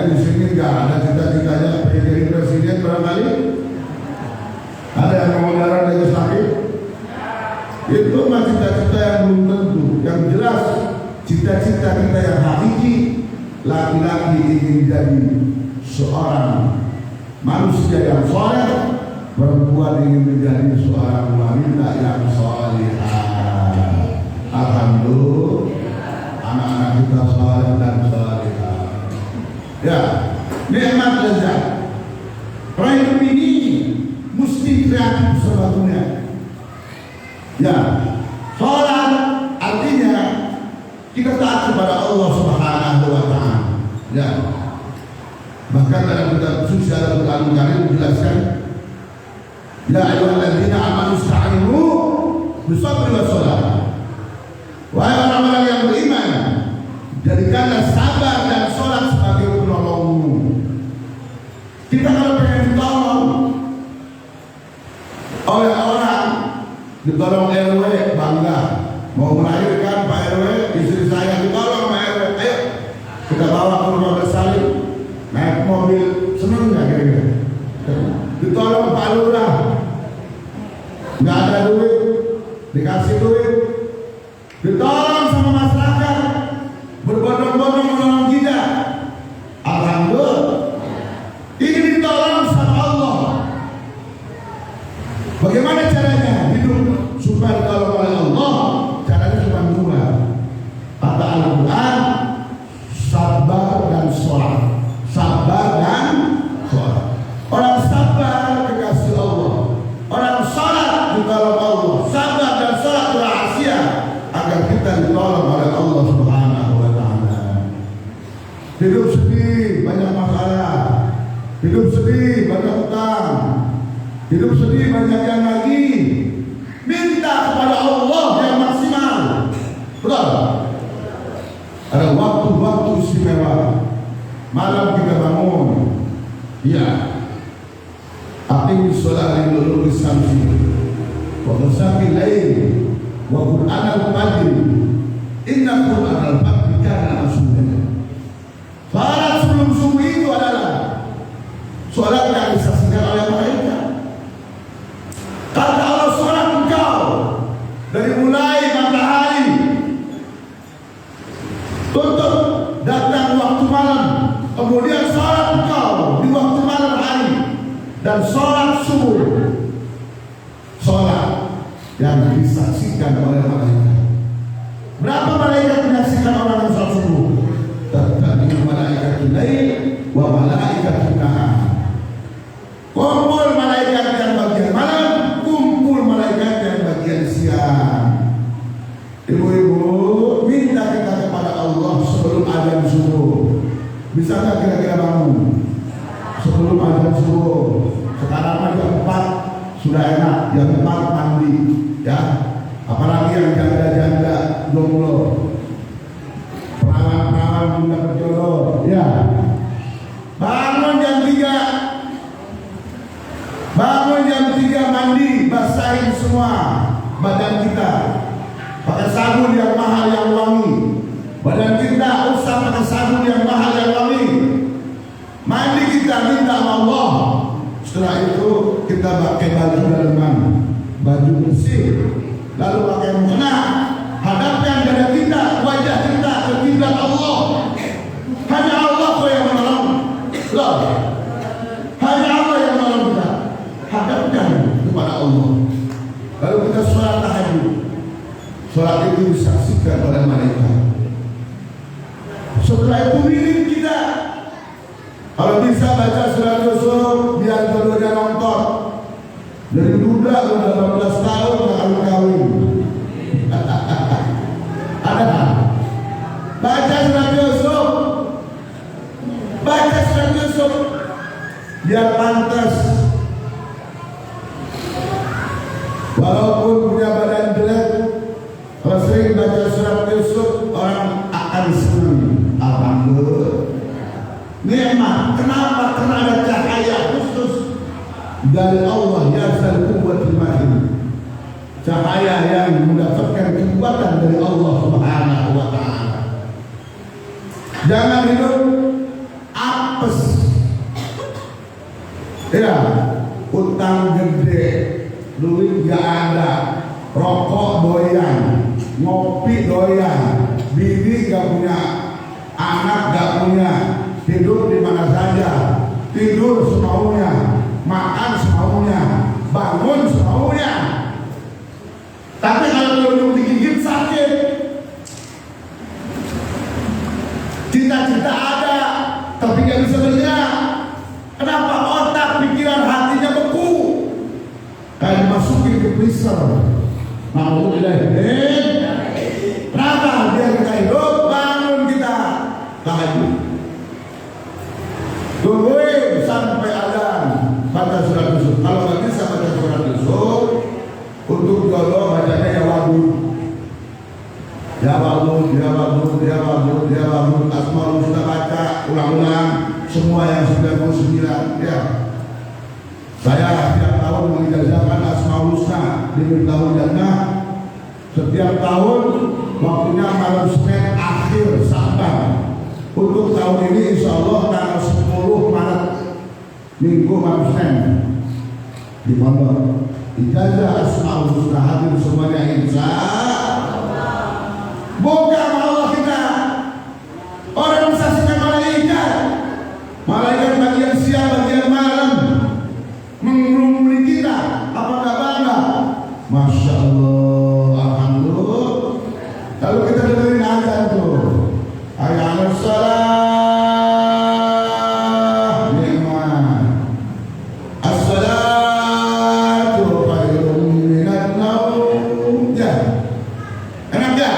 di sini nggak ada cita-citanya pengen jadi presiden barangkali? Ada yang mau darah legislatif? Itu mah cita-cita yang belum tentu. Yang jelas cita-cita kita yang hakiki, laki-laki ingin jadi seorang manusia yang soleh, perempuan ingin menjadi seorang wanita yang solehah. Alhamdulillah, anak-anak kita soleh dan solehah. Ya, nikmat lezat. Orang hidup ini mesti kreatif sebetulnya. Ya, sholat artinya kita taat kepada Allah Subhanahu wa Ta'ala. Ya, bahkan dalam kitab suci Al-Quran Karim dijelaskan, ya ayyuhalladzina amanu ista'inu bisabri was shalah. Wahai orang-orang yang beriman, jadikanlah sabar dan sholat sebagai penolongmu. Kita kalau pengen ditolong oleh orang, ditolong RW, bangga. Mau melahirkan Pak RW, istri saya ditolong Pak RW. Ayo kita bawa ke rumah bersalin, naik mobil, seneng nggak kira-kira? Ditolong Pak Lurah, nggak ada duit, dikasih duit. Ditolong sama masyarakat, berbondong-bondong menolong kita. Alhamdulillah, ini ditolong sama Allah. Bagaimana caranya hidup supaya ditolong oleh Allah? Caranya cuma dua. Kata Al-Quran, sabar dan sholat. Sabar dan sholat. Orang sabar kekasih Allah, orang sholat ditolong Allah. Sabar dan sholat rahasia agar kita ditolong oleh Allah Subhanahu wa Ta'ala. Hidup sedih, banyak masalah. Hidup sedih, banyak utang. Hidup sedih, banyak yang lagi. Minta kepada Allah yang maksimal. Betul? Ada waktu-waktu istimewa. Malam kita bangun, ya, aqimi sholata liduluki syamsi wa ghasaqil lail wa qur'anal fajr inna qur'anal fajr kana mashhuda. Salat sebelum subuh itu adalah salat yang disaksikan oleh malaikat. Kata Allah, salat engkau dari mulai matahari tutup datang waktu malam, kemudian salat engkau di waktu malam hari, dan salat subuh, salat yang disaksikan oleh malaikat. Berapa malaikat menyaksikan orang yang salat subuh? Tetapi malaikat lain wa malaikat nahar. Kumpul malaikat yang bagian malam, kumpul malaikat yang bagian siang. Ibu-ibu, minta kita kepada Allah sebelum azan subuh. Bisa nggak kira-kira bangun sebelum azan subuh? Sekarang jam 4 sudah enak, jam 4 mandi, ya. Apalagi yang janda-janda jomblo, perawan-perawan juga berjodoh, ya. Bangun jam 3, bangun jam 3 mandi, basahin semua badan kita, pakai sabun yang mahal yang wangi. Badan kita usah pakai sabun yang mahal yang wangi. Mandi kita minta sama Allah. Setelah itu kita pakai baju daleman, baju bersih, lalu pakai mukena, hadapkan dada kita, wajah kita ke kiblat Allah. Hanya Allah yang menolong. Loh, hanya Allah yang menolong kita. Hadapkan kepada Allah. Lalu kita sholat tahajud. Sholat itu disaksikan oleh malaikat. Setelah itu miring kita. Kalau bisa baca surat Yusuf, biar jodohnya nonton. Dari muda udah 18 tahun gak kawin. Ada. Baca surat Yusuf. Baca surat Yusuf. Biar pantas. Walaupun punya badan jelek, kalau sering baca surat Yusuf, orang akan senang. Alhamdulillah. Nikmat. Kenapa? Karena ada cahaya khusus dari Allah Yazal Quwwatul Mahin. Cahaya yang mendapatkan kekuatan dari Allah Subhanahu wa Ta'ala. Jangan hidup apa Ya, utang gede, duit gak ada, rokok doyan, ngopi doyan, bini gak punya, anak gak punya, tidur di mana saja, tidur semaunya, makan semaunya, bangun semaunya. Tapi kalau belum digigit sakit, cita-cita ada, tapi gak bisa bergerak. Kenapa? Otak, pikiran, hatinya beku. Kayak dimasukin ke freezer. Alhamdulillah. Kenapa? Biar kita hidup, bangun kita tahajud. Tungguin sampai azan, baca surat Yusuf. Kalau nggak bisa baca surat Yusuf, untuk jodoh bacanya ya wadud. Ya wadud, ya wadud, ya wadud, ya wadud. Asmaul Husna baca ulang-ulang. Semua yang 99 ya. Saya setiap tahun mengijazahkan Asmaul Husna di Miftahul Jannah. Setiap tahun waktunya malam Senin akhir Saban. Untuk tahun ini insya Allah tanggal 10 Maret Minggu malam Senin di pondok. Ijazah Asmaul Husna hadir semuanya insya Allah. Bukan Allah kita. Orang bisa saksikan malaikat. Malaikat bagian siang, bagian malam mengerumuni kita. Apa enggak bangga? Masya Allah, alhamdulillah. Lalu kita dengerin azan tuh. Hayya 'alas shalah, nikmat. As-salatu khairun minan naum. Ya. Enak ya?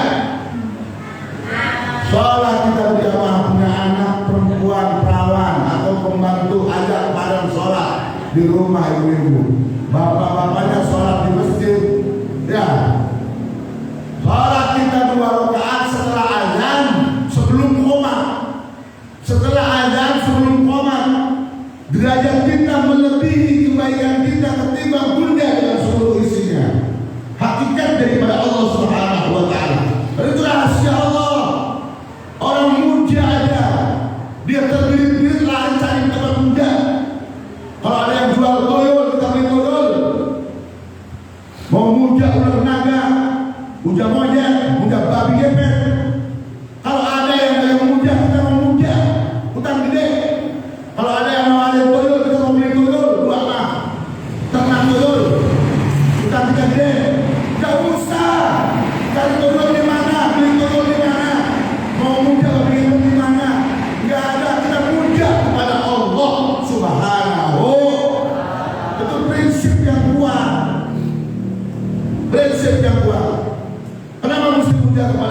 Sholat kita berjamaah, punya anak perempuan perawan atau pembantu, ajak bareng sholat di rumah ibu-ibu. Bapak-bapaknya sholat di masjid. Ya. Sholat kita 2 rakaat setelah azan, sebelum qomat. Setelah azan, sebelum qomat. Derajat kita melebihi kebaikan kita ketimbang dunia dengan seluruh isinya. Hakikat daripada Allah Subhanahu wa Ta'ala. Itu rahasia Allah. Orang muda aja, dia terbirit-birit lari cari tempat muda. Kalau ada yang jual toyol, kita beli toyol. Mau muda ular naga, muda monyet, muda babi gepet. Kalau ada yang muda, kita mau muda, utang gede. Kalau ada yang mau ada toyol, kita mau beli toyol, dua mah, ternak toyol, utang kita gede. Gak usah cari toyol di mana, beli toyol di mana. Mau muda bagaimana di mana? Enggak ada, kita muda kepada Allah Subhanahu. Itu prinsip yang kuat. Prinsip yang kuat. Kenapa mesti muda kepada